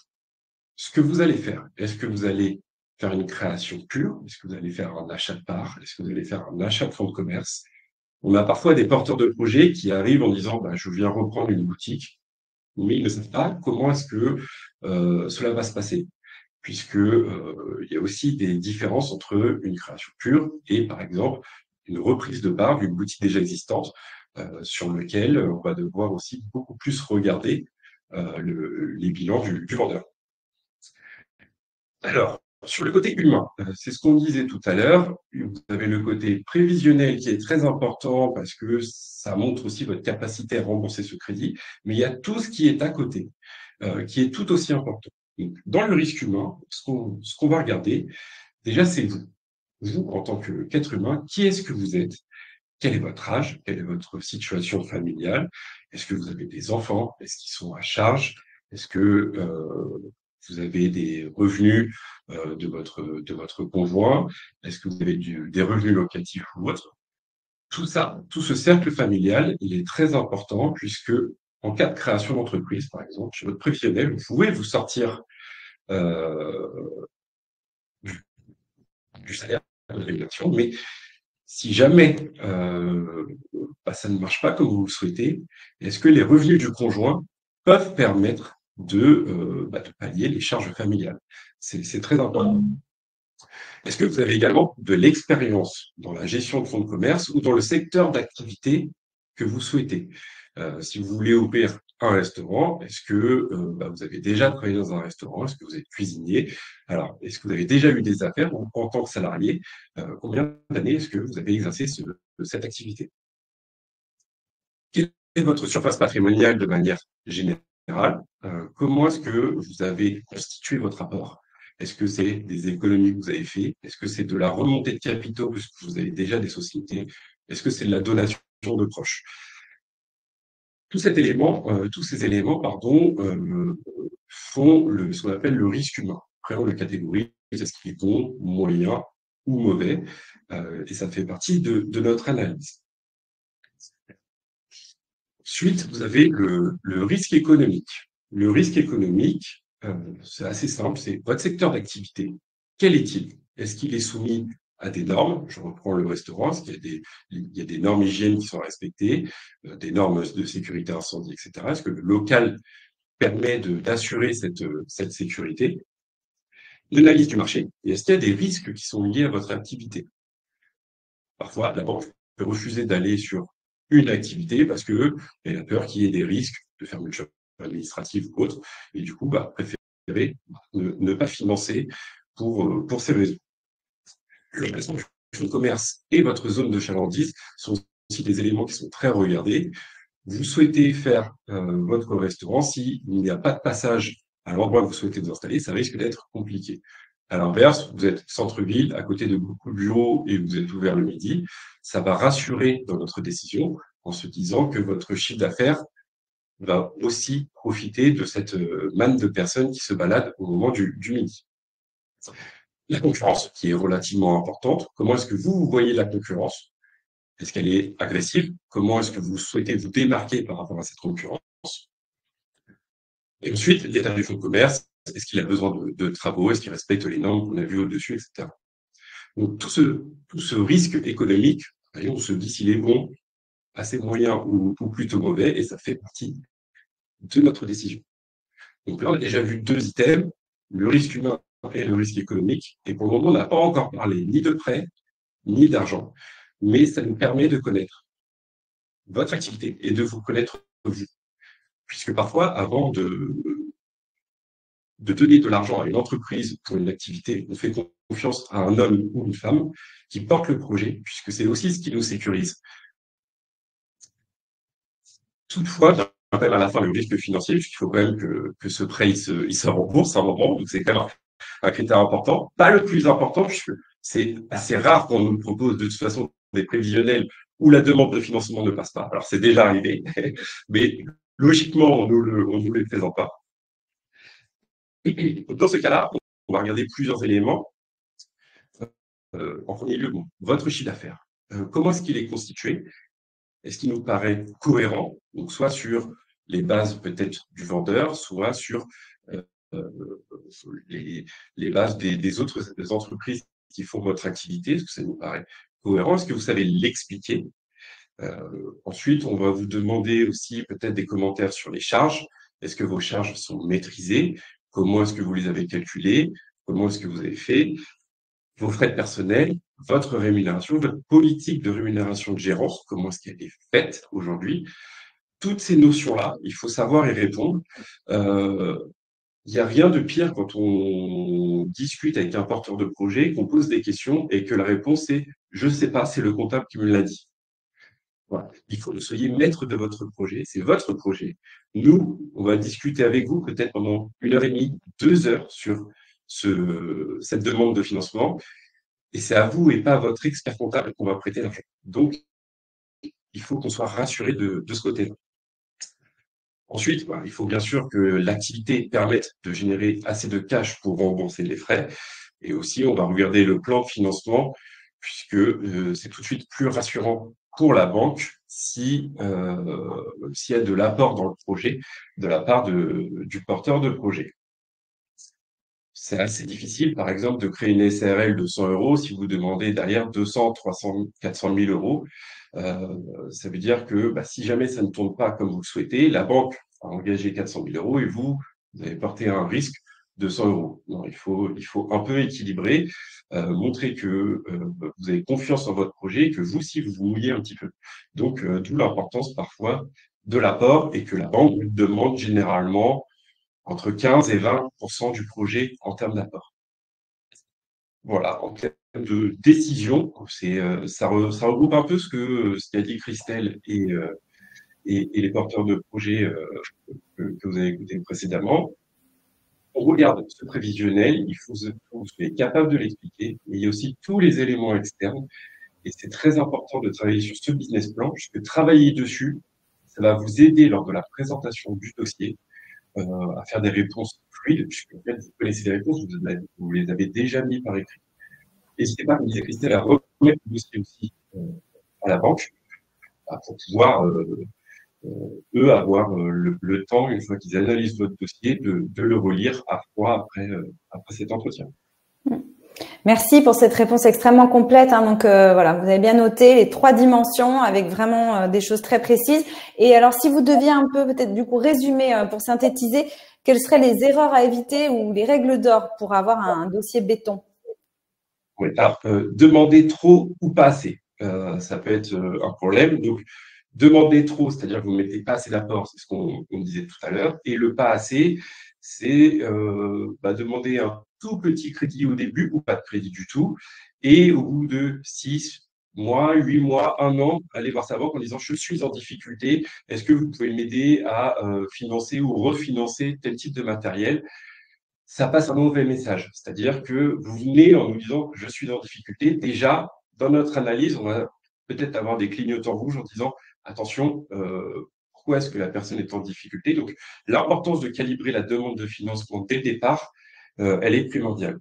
ce que vous allez faire. Est-ce que vous allez faire une création pure? Est-ce que vous allez faire un achat de part? Est-ce que vous allez faire un achat de fonds de commerce? On a parfois des porteurs de projets qui arrivent en disant je viens reprendre une boutique, mais ils ne savent pas comment est-ce que cela va se passer, puisque il y a aussi des différences entre une création pure et, par exemple, une reprise de part d'une boutique déjà existante, sur lequel on va devoir aussi beaucoup plus regarder les bilans du vendeur. Alors, sur le côté humain, c'est ce qu'on disait tout à l'heure. Vous avez le côté prévisionnel qui est très important parce que ça montre aussi votre capacité à rembourser ce crédit, mais il y a tout ce qui est à côté, qui est tout aussi important. Donc, dans le risque humain, ce qu'on va regarder, déjà, c'est vous. Vous, en tant qu'être humain, qui est-ce que vous êtes? Quel est votre âge? Quelle est votre situation familiale? Est-ce que vous avez des enfants? Est-ce qu'ils sont à charge? Est-ce que vous avez des revenus de votre conjoint? Est-ce que vous avez des revenus locatifs ou autres? Tout ça, tout ce cercle familial, il est très important puisque en cas de création d'entreprise, par exemple, chez votre prévisionnel, vous pouvez vous sortir euh, du, du salaire de rémunération, mais si jamais ça ne marche pas comme vous le souhaitez, est-ce que les revenus du conjoint peuvent permettre de pallier les charges familiales? C'est très important. Est-ce que vous avez également de l'expérience dans la gestion de fonds de commerce ou dans le secteur d'activité que vous souhaitez? Si vous voulez ouvrir un restaurant, est-ce que vous avez déjà travaillé dans un restaurant? Est-ce que vous êtes cuisinier? Alors, est-ce que vous avez déjà eu des affaires en tant que salarié? Combien d'années est-ce que vous avez exercé cette activité? Quelle est votre surface patrimoniale de manière générale? Comment est-ce que vous avez constitué votre apport? Est-ce que c'est des économies que vous avez fait? Est-ce que c'est de la remontée de capitaux parce que vous avez déjà des sociétés? Est-ce que c'est de la donation de proches? Tous ces éléments, pardon, font ce qu'on appelle le risque humain. Après, on le catégorise, est-ce qu'il est bon, moyen ou mauvais? Et ça fait partie de notre analyse. Ensuite, vous avez le risque économique. Le risque économique, c'est assez simple, c'est votre secteur d'activité. Quel est-il? Est-ce qu'il est soumis à des normes? Je reprends le restaurant, est-ce qu'il y a des normes hygiène qui sont respectées, des normes de sécurité incendie, etc. Est-ce que le local permet d'assurer cette sécurité? L'analyse du marché. Et est-ce qu'il y a des risques qui sont liés à votre activité? Parfois, la banque peut refuser d'aller sur une activité parce qu'elle a peur qu'il y ait des risques de fermeture administrative ou autre, et du coup, préférer ne pas financer pour ces raisons. Le placement du fonds de commerce et votre zone de chalandise sont aussi des éléments qui sont très regardés. Vous souhaitez faire votre restaurant, s'il n'y a pas de passage à l'endroit où vous souhaitez vous installer, ça risque d'être compliqué. À l'inverse, vous êtes centre-ville, à côté de beaucoup de bureaux et vous êtes ouvert le midi, ça va rassurer dans notre décision en se disant que votre chiffre d'affaires va aussi profiter de cette manne de personnes qui se baladent au moment du midi. La concurrence, qui est relativement importante. Comment est-ce que vous voyez la concurrence? Est-ce qu'elle est agressive? Comment est-ce que vous souhaitez vous démarquer par rapport à cette concurrence? Et ensuite, l'état du fonds de commerce, est-ce qu'il a besoin de travaux? Est-ce qu'il respecte les normes qu'on a vues au-dessus, etc. Donc, tout ce risque économique, on se dit s'il est bon, assez moyen ou plutôt mauvais, et ça fait partie de notre décision. Donc là, on a déjà vu deux items, le risque humain et le risque économique. Et pour le moment, on n'a pas encore parlé ni de prêt, ni d'argent. Mais ça nous permet de connaître votre activité et de vous connaître vous. Puisque parfois, avant de donner de l'argent à une entreprise pour une activité, on fait confiance à un homme ou une femme qui porte le projet, puisque c'est aussi ce qui nous sécurise. Toutefois, j'appelle à la fin le risque financier, puisqu'il faut quand même que ce prêt il se rembourse à un moment, donc c'est quand même un critère important. Pas le plus important, puisque c'est assez rare qu'on nous propose de toute façon des prévisionnels où la demande de financement ne passe pas. Alors c'est déjà arrivé, mais logiquement, on nous les présente pas. Dans ce cas-là, on va regarder plusieurs éléments. En premier lieu, votre chiffre d'affaires. Comment est-ce qu'il est constitué? Est-ce qu'il nous paraît cohérent? Donc, soit sur les bases peut-être du vendeur, soit sur les bases des autres entreprises qui font votre activité. Est-ce que ça nous paraît cohérent? Est-ce que vous savez l'expliquer? Ensuite, on va vous demander aussi peut-être des commentaires sur les charges. Est-ce que vos charges sont maîtrisées? Comment est-ce que vous les avez calculées? Comment est-ce que vous avez fait? Vos frais de personnel, votre rémunération, votre politique de rémunération de gérance, comment est-ce qu'elle est faite aujourd'hui? Toutes ces notions-là, il faut savoir y répondre. Il n'y a rien de pire quand on discute avec un porteur de projet, qu'on pose des questions et que la réponse est « je ne sais pas, c'est le comptable qui me l'a dit ». Voilà. Il faut que vous soyez maître de votre projet. C'est votre projet. Nous, on va discuter avec vous peut-être pendant 1h30, 2 heures sur cette demande de financement. Et c'est à vous et pas à votre expert comptable qu'on va prêter l'argent. Donc, il faut qu'on soit rassuré de ce côté-là. Ensuite, il faut bien sûr que l'activité permette de générer assez de cash pour rembourser les frais. Et aussi, on va regarder le plan de financement, puisque c'est tout de suite plus rassurant pour la banque s'il y a de l'apport dans le projet de la part du porteur de projet. C'est assez difficile, par exemple, de créer une SARL de 100 euros si vous demandez derrière 200, 300, 400 000 euros. Ça veut dire que si jamais ça ne tourne pas comme vous le souhaitez, la banque a engagé 400 000 euros et vous avez porté un risque de 100 euros. Non, il faut un peu équilibrer, montrer que vous avez confiance en votre projet et que vous aussi, vous vous mouillez un petit peu. Donc, d'où l'importance parfois de l'apport et que la banque vous demande généralement entre 15 et 20% du projet en termes d'apport. Voilà, en termes de décision, ça regroupe un peu ce qu'a dit Christelle et les porteurs de projets que vous avez écoutés précédemment. On regarde ce prévisionnel, il faut que vous soyez capable de l'expliquer, mais il y a aussi tous les éléments externes, et c'est très important de travailler sur ce business plan, puisque travailler dessus, ça va vous aider lors de la présentation du dossier, à faire des réponses fluides, puisque en fait, vous connaissez les réponses, vous les avez déjà mis par écrit. N'hésitez pas, comme disait Christelle, à remettre le dossier aussi à la banque pour pouvoir, eux, avoir le temps, une fois qu'ils analysent votre dossier, de le relire à froid après cet entretien. Merci pour cette réponse extrêmement complète. Donc voilà, vous avez bien noté les 3 dimensions avec vraiment des choses très précises. Et alors, si vous deviez un peu peut-être du coup résumer pour synthétiser, quelles seraient les erreurs à éviter ou les règles d'or pour avoir un dossier béton? Oui, alors demander trop ou pas assez, ça peut être un problème. Donc, demander trop, c'est-à-dire que vous ne mettez pas assez d'apport, c'est ce qu'on disait tout à l'heure, et le pas assez, c'est demander un tout petit crédit au début ou pas de crédit du tout, et au bout de 6 mois, 8 mois, 1 an, aller voir sa banque en disant « je suis en difficulté, est-ce que vous pouvez m'aider à financer ou refinancer tel type de matériel ?» Ça passe un mauvais message, c'est-à-dire que vous venez en nous disant « je suis en difficulté ». Déjà, dans notre analyse, on va peut-être avoir des clignotants rouges en disant « attention, pourquoi est-ce que la personne est en difficulté ?» Donc, l'importance de calibrer la demande de financement dès le départ, elle est primordiale.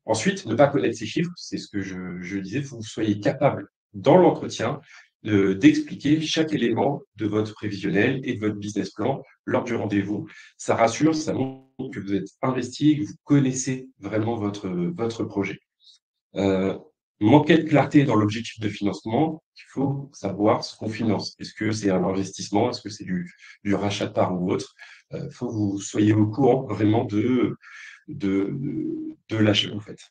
Ensuite, ne pas connaître ces chiffres, c'est ce que je disais, il faut que vous soyez capable, dans l'entretien, d'expliquer chaque élément de votre prévisionnel et de votre business plan lors du rendez-vous. Ça rassure, ça montre que vous êtes investi, que vous connaissez vraiment votre projet. Manquer de clarté dans l'objectif de financement, il faut savoir ce qu'on finance. Est-ce que c'est un investissement? Est-ce que c'est du rachat de parts ou autre? Il faut que vous soyez au courant vraiment de l'achat que vous faites.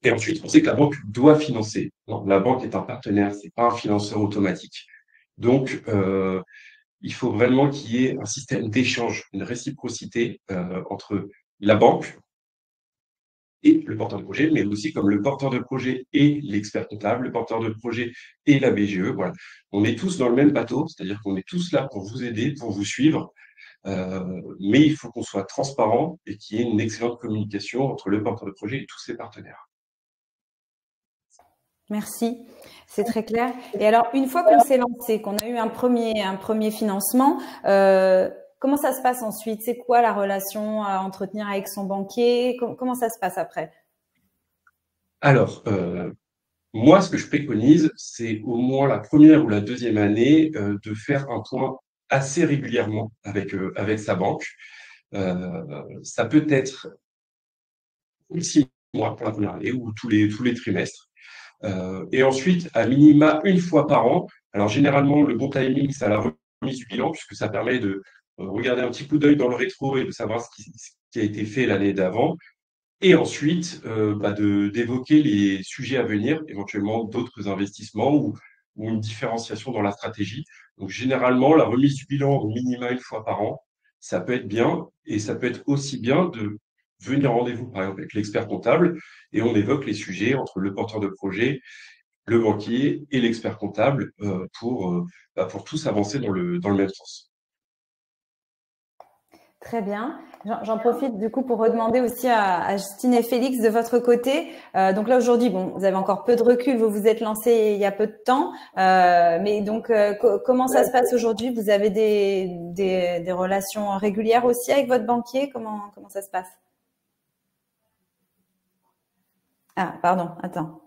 Et ensuite, on sait que la banque doit financer. Non, la banque est un partenaire, c'est pas un financeur automatique. Donc, il faut vraiment qu'il y ait un système d'échange, une réciprocité entre la banque et le porteur de projet, mais aussi comme le porteur de projet et l'expert comptable, le porteur de projet et la BGE. Voilà. On est tous dans le même bateau, c'est-à-dire qu'on est tous là pour vous aider, pour vous suivre. Mais il faut qu'on soit transparent et qu'il y ait une excellente communication entre le porteur de projet et tous ses partenaires. Merci, c'est très clair. Et alors, une fois qu'on s'est lancé, qu'on a eu un premier financement, comment ça se passe ensuite? C'est quoi la relation à entretenir avec son banquier? Comment ça se passe après? Alors, moi, ce que je préconise, c'est au moins la première ou la deuxième année de faire un point assez régulièrement avec sa banque. Ça peut être 6 mois pour la première année ou tous les trimestres. Et ensuite, à minima, 1 fois par an. Alors, généralement, le bon timing, c'est à la remise du bilan, puisque ça permet de regarder un petit coup d'œil dans le rétro et de savoir ce qui a été fait l'année d'avant. Et ensuite, d'évoquer les sujets à venir, éventuellement d'autres investissements ou une différenciation dans la stratégie. Donc, généralement, la remise du bilan au minima 1 fois par an, ça peut être bien, et ça peut être aussi bien de venir en rendez-vous, par exemple, avec l'expert comptable, et on évoque les sujets entre le porteur de projet le banquier et l'expert comptable pour tous avancer dans le même sens. Très bien. J'en profite du coup pour redemander aussi à Justine et Félix de votre côté. Donc là aujourd'hui, bon, vous avez encore peu de recul, vous vous êtes lancé il y a peu de temps, mais donc comment ça se passe aujourd'hui? Vous avez des relations régulières aussi avec votre banquier? Comment ça se passe? Ah, pardon, attends,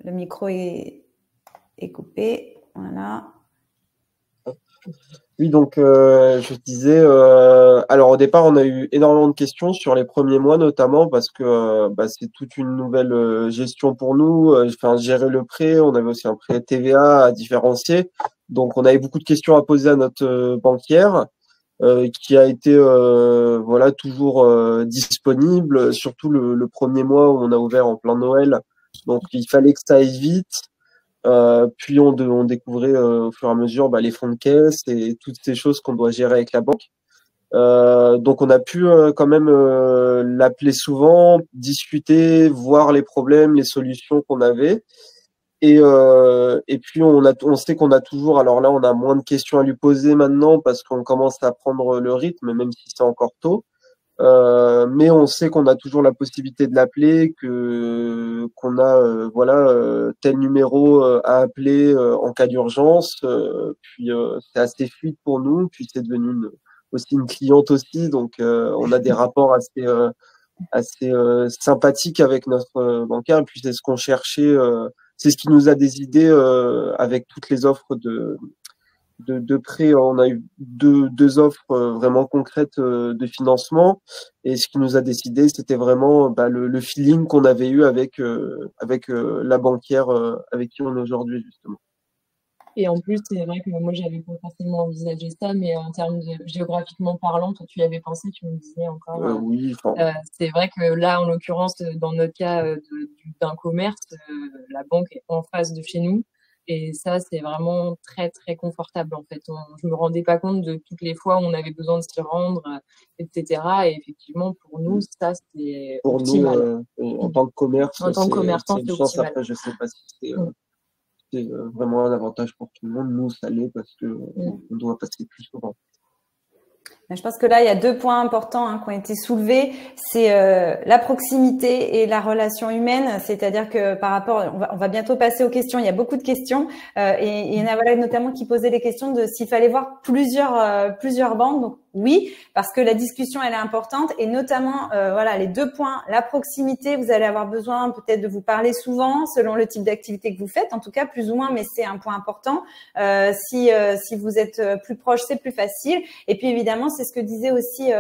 le micro est coupé. Voilà. Oui, donc je disais, alors au départ, on a eu énormément de questions sur les premiers mois notamment parce que c'est toute une nouvelle gestion pour nous. Enfin, gérer le prêt, on avait aussi un prêt TVA à différencier, donc on avait beaucoup de questions à poser à notre banquière qui a été voilà toujours disponible, surtout le premier mois où on a ouvert en plein Noël, donc il fallait que ça aille vite. Puis on découvrait au fur et à mesure les fonds de caisse et toutes ces choses qu'on doit gérer avec la banque. Donc on a pu quand même l'appeler souvent, discuter, voir les problèmes, les solutions qu'on avait. Et puis on sait qu'on a toujours, alors là on a moins de questions à lui poser maintenant parce qu'on commence à prendre le rythme, même si c'est encore tôt. Mais on sait qu'on a toujours la possibilité de l'appeler, qu'on a tel numéro à appeler en cas d'urgence. Puis c'est assez fluide pour nous. Puis c'est devenu aussi une cliente aussi, donc on a des rapports assez sympathiques avec notre bancaire. Et puis c'est ce qu'on cherchait, c'est ce qui nous a des idées avec toutes les offres de prêt. On a eu deux offres vraiment concrètes de financement, et ce qui nous a décidé, c'était vraiment le feeling qu'on avait eu avec la banquière avec qui on est aujourd'hui justement. Et en plus, c'est vrai que moi, j'avais pas forcément envisagé ça, mais en termes de géographiquement parlant, toi, tu y avais pensé, tu me disais encore. Oui. C'est vrai que là, en l'occurrence, dans notre cas d'un commerce, la banque est en face de chez nous. Et ça, c'est vraiment très, très confortable, en fait. Je me rendais pas compte de toutes les fois où on avait besoin de s'y rendre, etc. Et effectivement, pour nous, ça, c'est optimal. Nous, en tant que commerce, en tant que commerçant, c'est une c'est chance. optimal. Après, je sais pas si c'est vraiment un avantage pour tout le monde. Nous, ça l'est parce que on doit passer plus souvent. Je pense que là, il y a deux points importants qui ont été soulevés. C'est la proximité et la relation humaine. C'est-à-dire que par rapport, on va bientôt passer aux questions. Il y a beaucoup de questions et il y en a notamment qui posaient les questions de s'il fallait voir plusieurs banques. Donc oui, parce que la discussion elle est importante et notamment les deux points, la proximité. Vous allez avoir besoin peut-être de vous parler souvent selon le type d'activité que vous faites, en tout cas plus ou moins, mais c'est un point important. Si vous êtes plus proche, c'est plus facile. Et puis évidemment, c'est ce que disait aussi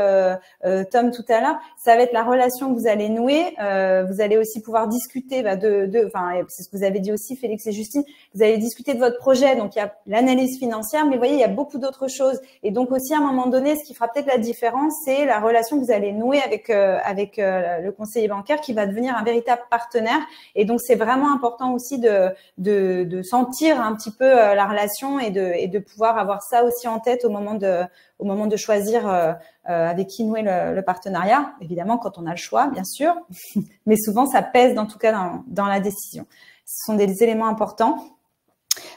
Tom tout à l'heure, ça va être la relation que vous allez nouer. Vous allez aussi pouvoir discuter c'est ce que vous avez dit aussi, Félix et Justine, vous allez discuter de votre projet. Donc il y a l'analyse financière, mais vous voyez, il y a beaucoup d'autres choses. Et donc aussi à un moment donné, ce qui fera peut-être la différence, c'est la relation que vous allez nouer avec le conseiller bancaire qui va devenir un véritable partenaire. Et donc c'est vraiment important aussi de sentir un petit peu la relation et de pouvoir avoir ça aussi en tête au moment de choisir avec qui nouer le partenariat. Évidemment, quand on a le choix, bien sûr, mais souvent ça pèse en tout cas dans la décision. Ce sont des éléments importants.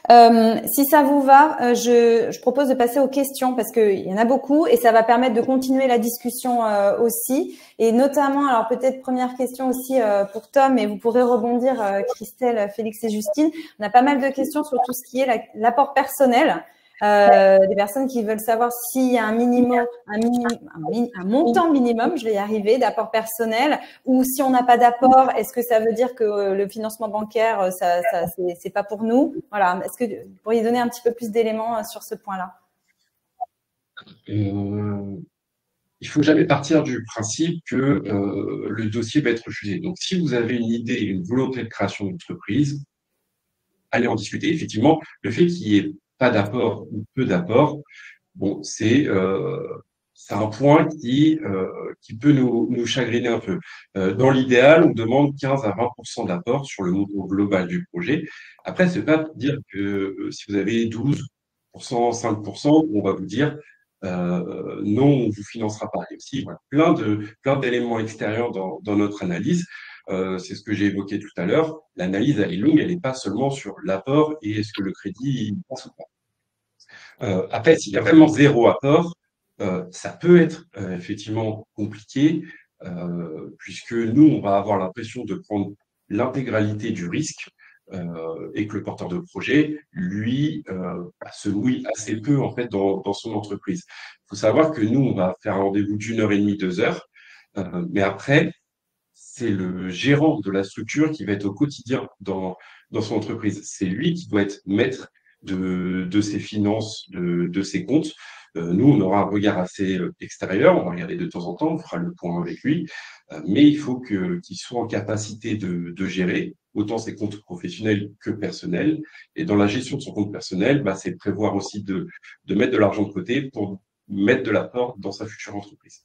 Si ça vous va, je propose de passer aux questions parce qu'il y en a beaucoup et ça va permettre de continuer la discussion aussi. Et notamment, alors peut-être première question aussi pour Tom, et vous pourrez rebondir Christelle, Félix et Justine. On a pas mal de questions sur tout ce qui est l'apport personnel. Des personnes qui veulent savoir s'il y a un montant minimum, je vais y arriver, d'apport personnel, ou si on n'a pas d'apport, est-ce que ça veut dire que le financement bancaire, c'est pas pour nous? Voilà. Est-ce que vous pourriez donner un petit peu plus d'éléments sur ce point-là? Il faut jamais partir du principe que le dossier va être refusé. Donc, si vous avez une idée, une volonté de création d'entreprise, allez en discuter. Effectivement, le fait qu'il n'y ait pas d'apport ou peu d'apport, bon, c'est un point qui peut nous chagriner un peu. Dans l'idéal, on demande 15 à 20% d'apport sur le montant global du projet. Après, c'est pas dire que si vous avez 12%, 5%, on va vous dire non, on vous financera pas. Il y a aussi plein d'éléments extérieurs dans notre analyse. C'est ce que j'ai évoqué tout à l'heure. L'analyse, elle est longue, elle n'est pas seulement sur l'apport et est-ce que le crédit passe ou pas. Après, s'il y a vraiment zéro apport, ça peut être effectivement compliqué, puisque nous, on va avoir l'impression de prendre l'intégralité du risque et que le porteur de projet, lui, se mouille assez peu en fait dans son entreprise. Il faut savoir que nous, on va faire un rendez-vous d'1 h 30, 2 heures, mais après, c'est le gérant de la structure qui va être au quotidien dans son entreprise. C'est lui qui doit être maître de ses finances, de ses comptes. Nous, on aura un regard assez extérieur, on va regarder de temps en temps, on fera le point avec lui, mais il faut qu'il soit en capacité de gérer autant ses comptes professionnels que personnels. Et dans la gestion de son compte personnel, c'est prévoir aussi de mettre de l'argent de côté pour mettre de l'apport dans sa future entreprise.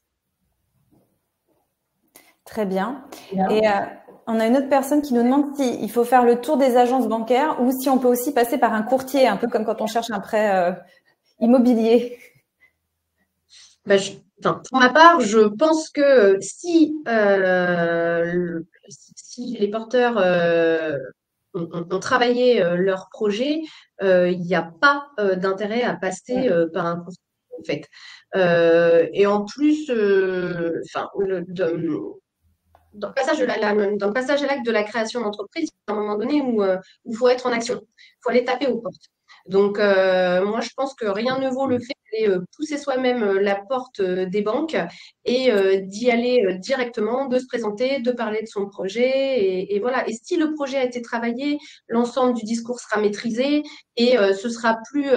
Très bien. Et on a une autre personne qui nous demande s'il faut faire le tour des agences bancaires ou si on peut aussi passer par un courtier, un peu comme quand on cherche un prêt immobilier. Pour ma part, je pense que si les porteurs ont travaillé leur projet, il n'y a pas d'intérêt à passer par un courtier, en fait. Et en plus, dans le passage à l'acte de la création d'entreprise, à un moment donné où il faut être en action, il faut aller taper aux portes. Donc, moi, je pense que rien ne vaut le fait d'aller pousser soi-même la porte des banques et d'y aller directement, de se présenter, de parler de son projet. Et voilà. Et si le projet a été travaillé, l'ensemble du discours sera maîtrisé et ce sera plus.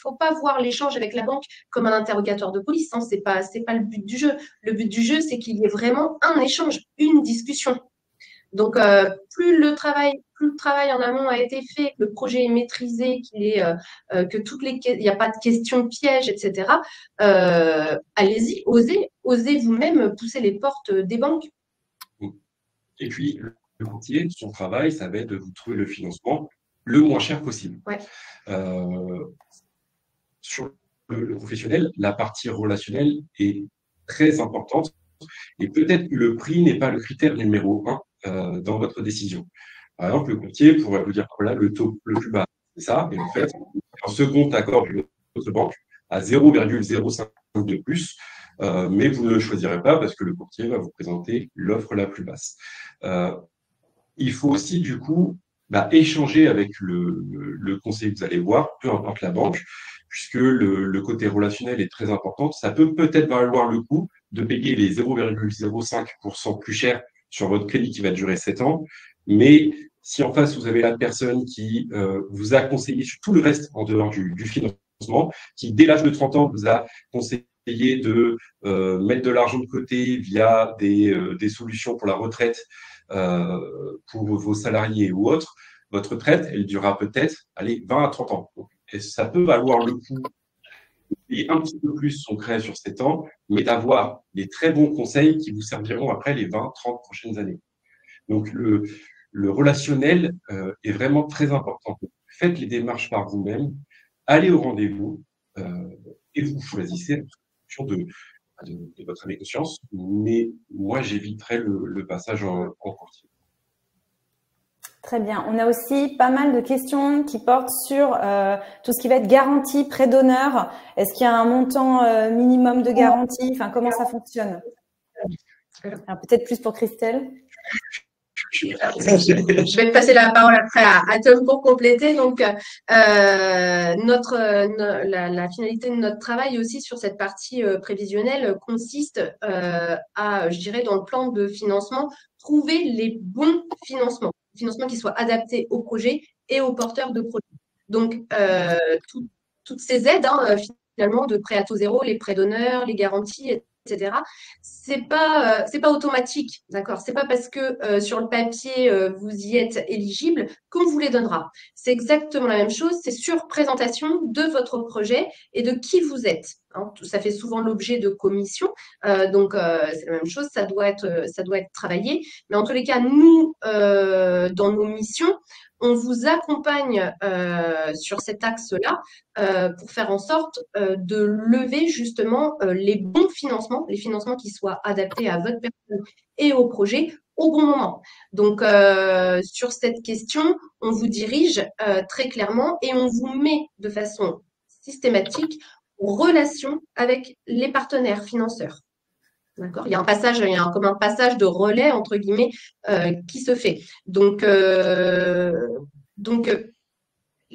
Faut pas voir l'échange avec la banque comme un interrogatoire de police. Hein, c'est pas le but du jeu. Le but du jeu, c'est qu'il y ait vraiment un échange, une discussion. Donc, plus le travail en amont a été fait, que le projet est maîtrisé, que il n'y a pas de questions pièges, etc. Allez-y, osez vous-même pousser les portes des banques. Et puis, le courtier, son travail, ça va être de vous trouver le financement le moins cher possible. Ouais. Sur le professionnel, la partie relationnelle est très importante et peut-être que le prix n'est pas le critère numéro 1 dans votre décision. Par exemple, le courtier pourrait vous dire voilà, le taux le plus bas, c'est ça, et en fait, en second accord d'une autre banque à 0,05 de plus, mais vous ne le choisirez pas parce que le courtier va vous présenter l'offre la plus basse. Il faut aussi, du coup, échanger avec le conseiller que vous allez voir, peu importe la banque, puisque le côté relationnel est très important. Ça peut-être valoir le coup de payer les 0,05% plus cher sur votre crédit qui va durer 7 ans. Mais si en face, vous avez la personne qui vous a conseillé sur tout le reste en dehors du financement, qui dès l'âge de 30 ans vous a conseillé de mettre de l'argent de côté via des solutions pour la retraite, pour vos salariés ou autres, votre retraite, elle durera peut-être 20 à 30 ans. Donc, et ça peut valoir le coup de payer un petit peu plus son crédit sur 7 ans, mais d'avoir des très bons conseils qui vous serviront après les 20, 30 prochaines années. Donc, le relationnel est vraiment très important. Faites les démarches par vous-même, allez au rendez-vous et vous choisissez en fonction de votre âme et conscience. Mais moi, j'éviterais le passage en courtier. Très bien. On a aussi pas mal de questions qui portent sur tout ce qui va être garantie, prêt d'honneur. Est-ce qu'il y a un montant minimum de garantie? Enfin, comment ça fonctionne? Alors, peut-être plus pour Christelle. Je vais te passer la parole après à Tom pour compléter. Donc, la finalité de notre travail aussi sur cette partie prévisionnelle consiste à, je dirais, dans le plan de financement, trouver les bons financements qui soient adaptés au projet et aux porteurs de projet. Donc, toutes ces aides, finalement, de prêt à taux zéro, les prêts d'honneur, les garanties, etc. C'est pas automatique, d'accord. C'est pas parce que sur le papier vous y êtes éligible qu'on vous les donnera. C'est exactement la même chose. C'est sur présentation de votre projet et de qui vous êtes. Hein. Ça fait souvent l'objet de commissions, donc c'est la même chose. Ça doit être travaillé. Mais en tous les cas, nous dans nos missions, on vous accompagne sur cet axe-là pour faire en sorte de lever justement les bons financements, les financements qui soient adaptés à votre personne et au projet au bon moment. Donc, sur cette question, on vous dirige très clairement et on vous met de façon systématique en relation avec les partenaires financeurs. D'accord? Il y a un passage, il y a comme un passage de relais, entre guillemets, qui se fait. Donc,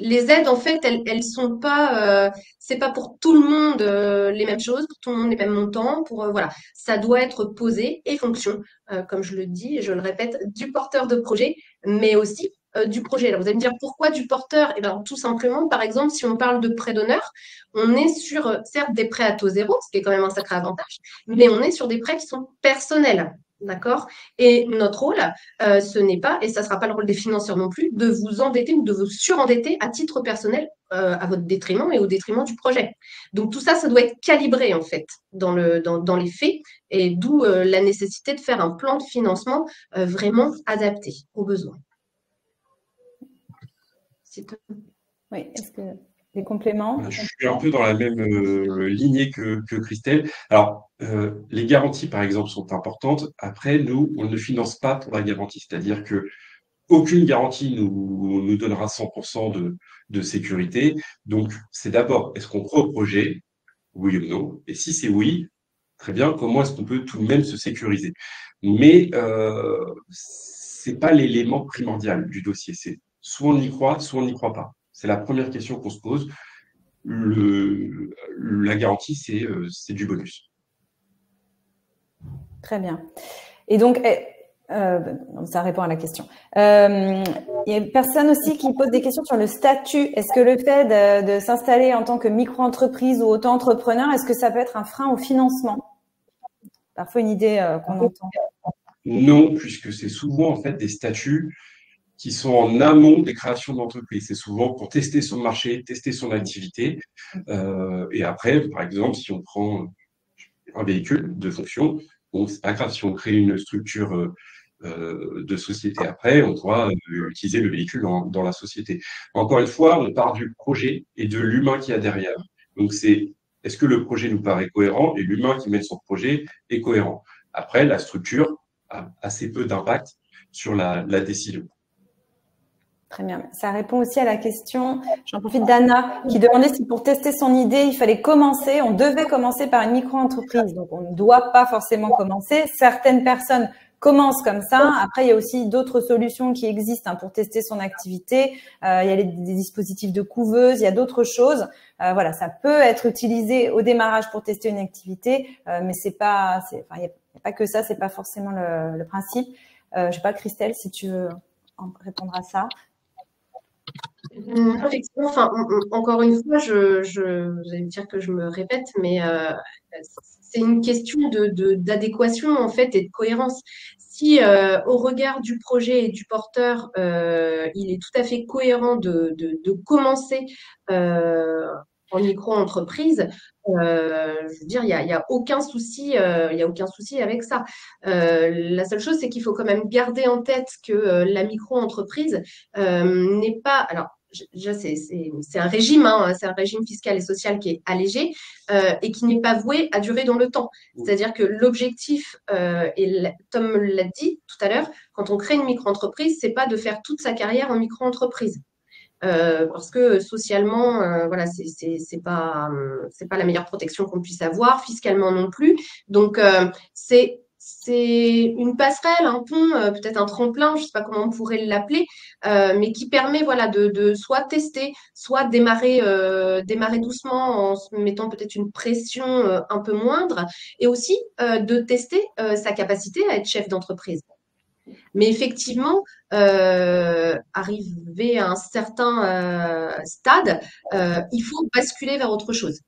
les aides, en fait, elles sont pas, c'est pas pour tout le monde les mêmes choses, pour tout le monde les mêmes montants. Voilà, ça doit être posé et fonction, comme je le dis et je le répète, du porteur de projet, mais aussi du projet. Alors vous allez me dire pourquoi du porteur? Eh bien, tout simplement, par exemple, si on parle de prêt d'honneur, on est sur certes des prêts à taux zéro, ce qui est quand même un sacré avantage, mais on est sur des prêts qui sont personnels. D'accord? Et notre rôle, ce n'est pas, et ça ne sera pas le rôle des financeurs non plus, de vous endetter ou de vous surendetter à titre personnel à votre détriment et au détriment du projet. Donc tout ça, ça doit être calibré en fait dans les faits, et d'où la nécessité de faire un plan de financement vraiment adapté aux besoins. Oui, est-ce que des compléments? Je suis un peu dans la même lignée que Christelle. Alors, les garanties, par exemple, sont importantes. Après, nous, on ne finance pas pour la garantie. C'est-à-dire que aucune garantie nous donnera 100% de sécurité. Donc, c'est d'abord, est-ce qu'on croit au projet? Oui ou non? Et si c'est oui, très bien, comment est-ce qu'on peut tout de même se sécuriser? Mais c'est pas l'élément primordial du dossier. C'est soit on y croit, soit on n'y croit pas. C'est la première question qu'on se pose. La garantie, c'est du bonus. Très bien. Et donc, ça répond à la question. Il y a une personne aussi qui pose des questions sur le statut. Est-ce que le fait de s'installer en tant que micro-entreprise ou auto-entrepreneur, est-ce que ça peut être un frein au financement? Parfois une idée qu'on entend. Non, puisque c'est souvent en fait des statuts qui sont en amont des créations d'entreprises. C'est souvent pour tester son marché, tester son activité. Et après, par exemple, si on prend un véhicule de fonction, bon, c'est pas grave, si on crée une structure de société après, on pourra utiliser le véhicule dans la société. Encore une fois, on part du projet et de l'humain qu'il y a derrière. Donc, est-ce que le projet nous paraît cohérent et l'humain qui mène son projet est cohérent? Après, la structure a assez peu d'impact sur la décision. Très bien. Ça répond aussi à la question, j'en profite d'Anna, qui demandait si pour tester son idée, il fallait commencer, on devait commencer par une micro-entreprise. Donc, on ne doit pas forcément commencer. Certaines personnes commencent comme ça. Après, il y a aussi d'autres solutions qui existent pour tester son activité. Il y a des dispositifs de couveuse, il y a d'autres choses. Voilà, ça peut être utilisé au démarrage pour tester une activité, mais il n'y a pas que ça, c'est pas forcément le principe. Je sais pas, Christelle, si tu veux répondre à ça. Effectivement, enfin, encore une fois, vous allez me dire que je me répète, mais c'est une question d'adéquation en fait et de cohérence. Si au regard du projet et du porteur, il est tout à fait cohérent de commencer en micro-entreprise, je veux dire, il y a aucun souci, il y a aucun souci avec ça. La seule chose, c'est qu'il faut quand même garder en tête que la micro-entreprise n'est pas. Alors, déjà, c'est un régime, c'est un régime fiscal et social qui est allégé et qui n'est pas voué à durer dans le temps. C'est-à-dire que l'objectif, et Tom l'a dit tout à l'heure, quand on crée une micro-entreprise, c'est pas de faire toute sa carrière en micro-entreprise. Parce que socialement, voilà, c'est pas la meilleure protection qu'on puisse avoir, fiscalement non plus. Donc, c'est une passerelle, un pont, peut-être un tremplin, je ne sais pas comment on pourrait l'appeler, mais qui permet voilà, de soit tester, soit démarrer doucement en se mettant peut-être une pression un peu moindre, et aussi de tester sa capacité à être chef d'entreprise. Mais effectivement, arrivé à un certain stade, il faut basculer vers autre chose.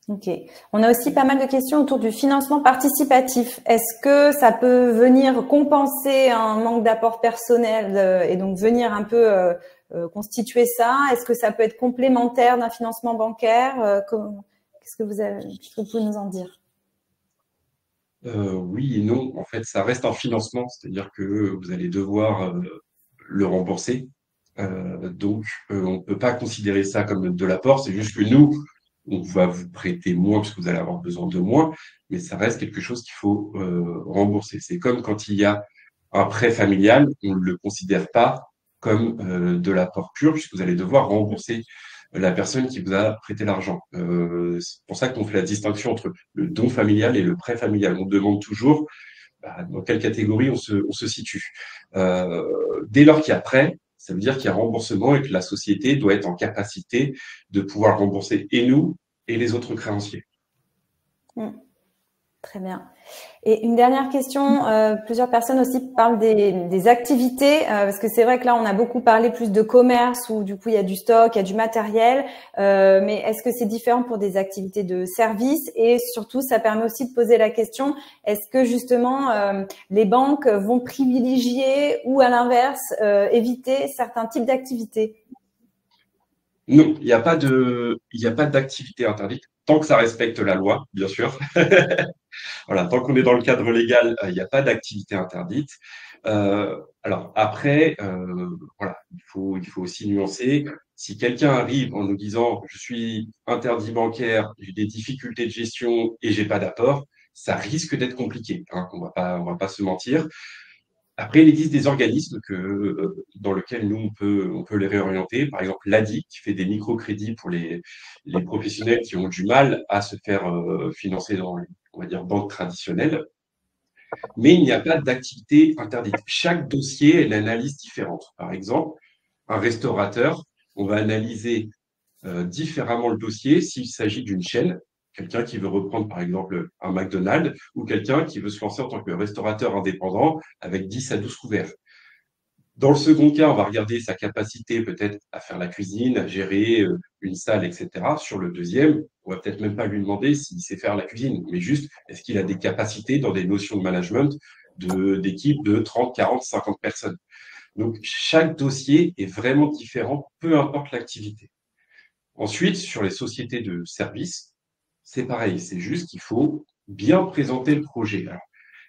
Ok. On a aussi pas mal de questions autour du financement participatif. Est-ce que ça peut venir compenser un manque d'apport personnel et donc venir un peu constituer ça? Est-ce que ça peut être complémentaire d'un financement bancaire? Qu'est-ce que vous pouvez nous en dire? Oui et non. En fait, ça reste un financement, c'est-à-dire que vous allez devoir le rembourser. Donc, on ne peut pas considérer ça comme de l'apport. C'est juste que nous, on va vous prêter moins parce que vous allez avoir besoin de moins, mais ça reste quelque chose qu'il faut rembourser. C'est comme quand il y a un prêt familial, on ne le considère pas comme de l'apport pur puisque vous allez devoir rembourser la personne qui vous a prêté l'argent. C'est pour ça qu'on fait la distinction entre le don familial et le prêt familial. On demande toujours dans quelle catégorie on se situe. Dès lors qu'il y a prêt, ça veut dire qu'il y a remboursement et que la société doit être en capacité de pouvoir rembourser et nous et les autres créanciers. Très bien. Et une dernière question, plusieurs personnes aussi parlent des activités, parce que c'est vrai que là, on a beaucoup parlé plus de commerce où du coup, il y a du stock, il y a du matériel, mais est-ce que c'est différent pour des activités de service? Et surtout, ça permet aussi de poser la question, est-ce que justement, les banques vont privilégier ou à l'inverse, éviter certains types d'activités? Non, il n'y a pas d'activité interdite, tant que ça respecte la loi, bien sûr. Voilà, tant qu'on est dans le cadre légal, il n'y a pas d'activité interdite. Alors après, voilà, il faut aussi nuancer. Si quelqu'un arrive en nous disant je suis interdit bancaire, j'ai des difficultés de gestion et j'ai pas d'apport, ça risque d'être compliqué, hein, on va pas se mentir. Après, il existe des organismes dans lesquels nous, on peut les réorienter. Par exemple, l'ADI, qui fait des microcrédits pour les professionnels qui ont du mal à se faire financer dans, on va dire, banques traditionnelles. Mais il n'y a pas d'activité interdite. Chaque dossier a une analyse différente. Par exemple, un restaurateur, on va analyser différemment le dossier s'il s'agit d'une chaîne, quelqu'un qui veut reprendre par exemple un McDonald's ou quelqu'un qui veut se lancer en tant que restaurateur indépendant avec 10 à 12 couverts. Dans le second cas, on va regarder sa capacité peut-être à faire la cuisine, à gérer une salle, etc. Sur le deuxième, on va peut-être même pas lui demander s'il sait faire la cuisine, mais juste est-ce qu'il a des capacités dans des notions de management d'équipe de 30, 40, 50 personnes. Donc, chaque dossier est vraiment différent, peu importe l'activité. Ensuite, sur les sociétés de services, c'est pareil, c'est juste qu'il faut bien présenter le projet. Alors,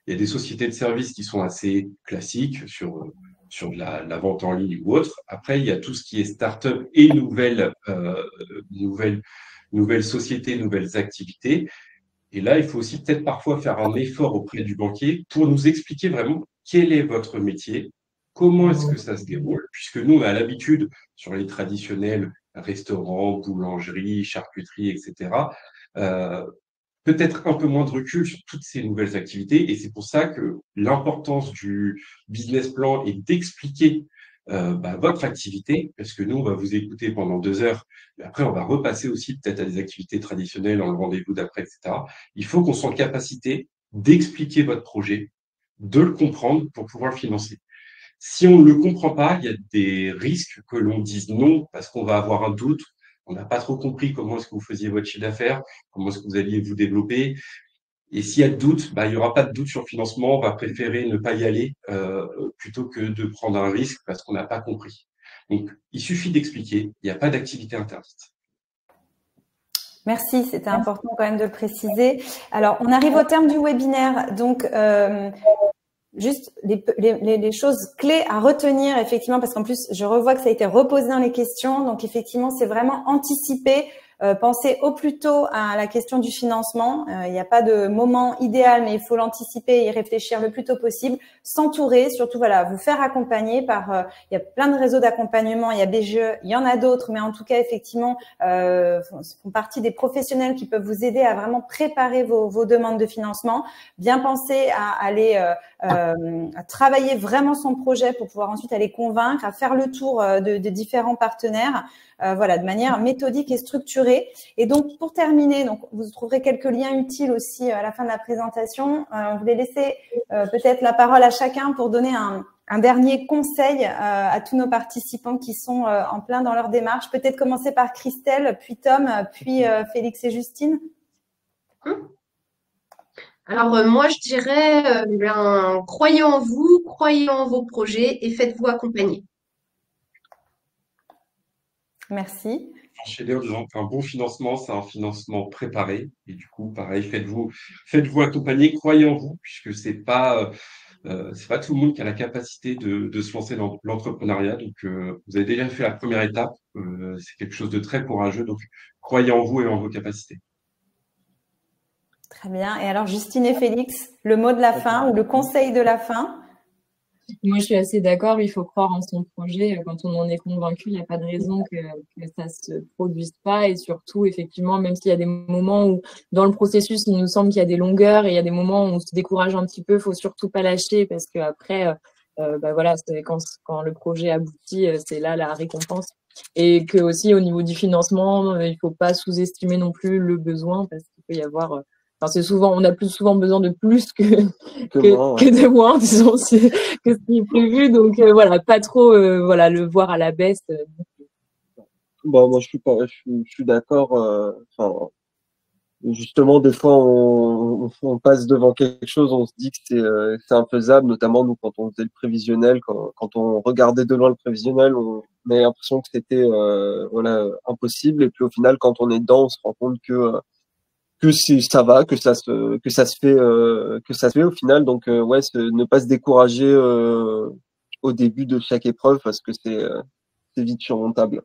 il y a des sociétés de services qui sont assez classiques sur de la vente en ligne ou autre. Après, il y a tout ce qui est start-up et nouvelles sociétés, nouvelles activités. Et là, il faut aussi peut-être parfois faire un effort auprès du banquier pour nous expliquer vraiment quel est votre métier, comment est-ce que ça se déroule, puisque nous, on a l'habitude sur les traditionnels restaurants, boulangeries, charcuteries, etc., peut-être un peu moins de recul sur toutes ces nouvelles activités. Et c'est pour ça que l'importance du business plan est d'expliquer votre activité, parce que nous, on va vous écouter pendant 2 heures, mais après, on va repasser aussi peut-être à des activités traditionnelles, en le rendez-vous d'après, etc. Il faut qu'on soit en capacité d'expliquer votre projet, de le comprendre pour pouvoir le financer. Si on ne le comprend pas, il y a des risques que l'on dise non parce qu'on va avoir un doute. On n'a pas trop compris comment est-ce que vous faisiez votre chiffre d'affaires, comment est-ce que vous alliez vous développer. Et s'il y a de doute, il n'y aura pas de doute sur le financement. On va préférer ne pas y aller plutôt que de prendre un risque parce qu'on n'a pas compris. Donc, il suffit d'expliquer. Il n'y a pas d'activité interdite. Merci, c'était important quand même de le préciser. Alors, on arrive au terme du webinaire. Donc, juste les choses clés à retenir, effectivement, parce qu'en plus, je revois que ça a été reposé dans les questions. Donc, effectivement, c'est vraiment anticiper, penser au plus tôt à la question du financement. Il n'y a pas de moment idéal, mais il faut l'anticiper et y réfléchir le plus tôt possible. S'entourer, surtout, voilà, vous faire accompagner par, il y a plein de réseaux d'accompagnement, il y a BGE, il y en a d'autres, mais en tout cas, effectivement, font partie des professionnels qui peuvent vous aider à vraiment préparer vos demandes de financement. Bien penser à aller à travailler vraiment son projet pour pouvoir ensuite aller convaincre, à faire le tour de différents partenaires, voilà, de manière méthodique et structurée. Et donc, pour terminer, donc vous trouverez quelques liens utiles aussi à la fin de la présentation. On voulait laisser peut-être la parole à chacun pour donner un dernier conseil à tous nos participants qui sont en plein dans leur démarche. Peut-être commencer par Christelle, puis Tom, puis Félix et Justine. Alors, moi, je dirais, croyez en vous, croyez en vos projets et faites-vous accompagner. Merci. Enchaîner en disant qu'un bon financement, c'est un financement préparé. Et du coup, pareil, faites-vous accompagner, croyez en vous, puisque c'est pas tout le monde qui a la capacité de se lancer dans l'entrepreneuriat. Donc, vous avez déjà fait la première étape. C'est quelque chose de très courageux. Donc, croyez en vous et en vos capacités. Très bien. Et alors, Justine et Félix, le mot de la fin ou le conseil de la fin? Moi, je suis assez d'accord. Il faut croire en son projet. Quand on en est convaincu, il n'y a pas de raison que ça se produise pas. Et surtout, effectivement, même s'il y a des moments où, dans le processus, il nous semble qu'il y a des longueurs et il y a des moments où on se décourage un petit peu, faut surtout pas lâcher parce que après, voilà, c'est quand le projet aboutit, c'est là la récompense. Et que aussi, au niveau du financement, il faut pas sous-estimer non plus le besoin parce qu'il peut y avoir enfin, c'est souvent, on a plus souvent besoin de plus que de moins, disons, que ce qui est prévu. Donc voilà, pas trop, voilà, le voir à la baisse. Bon, moi, je suis d'accord. Enfin, justement, des fois, on passe devant quelque chose, on se dit que c'est infaisable, notamment nous quand on faisait le prévisionnel, quand on regardait de loin le prévisionnel, on avait l'impression que c'était voilà impossible. Et puis au final, quand on est dedans, on se rend compte que ça va, que ça se fait au final. Donc ouais, ne pas se décourager au début de chaque épreuve parce que c'est vite surmontable.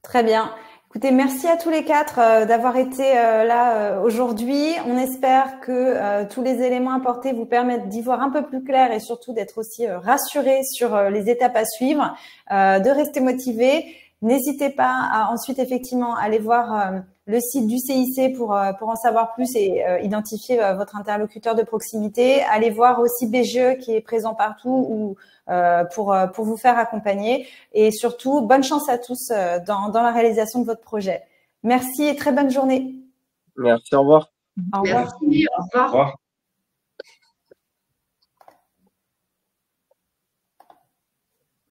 Très bien. Écoutez, merci à tous les quatre d'avoir été là aujourd'hui. On espère que tous les éléments apportés vous permettent d'y voir un peu plus clair et surtout d'être aussi rassurés sur les étapes à suivre, de rester motivés. N'hésitez pas à ensuite effectivement aller voir le site du CIC pour en savoir plus et identifier votre interlocuteur de proximité. Allez voir aussi BGE qui est présent partout ou pour vous faire accompagner. Et surtout, bonne chance à tous dans la réalisation de votre projet. Merci et très bonne journée. Merci, au revoir. Au revoir. Merci, au revoir. Au revoir.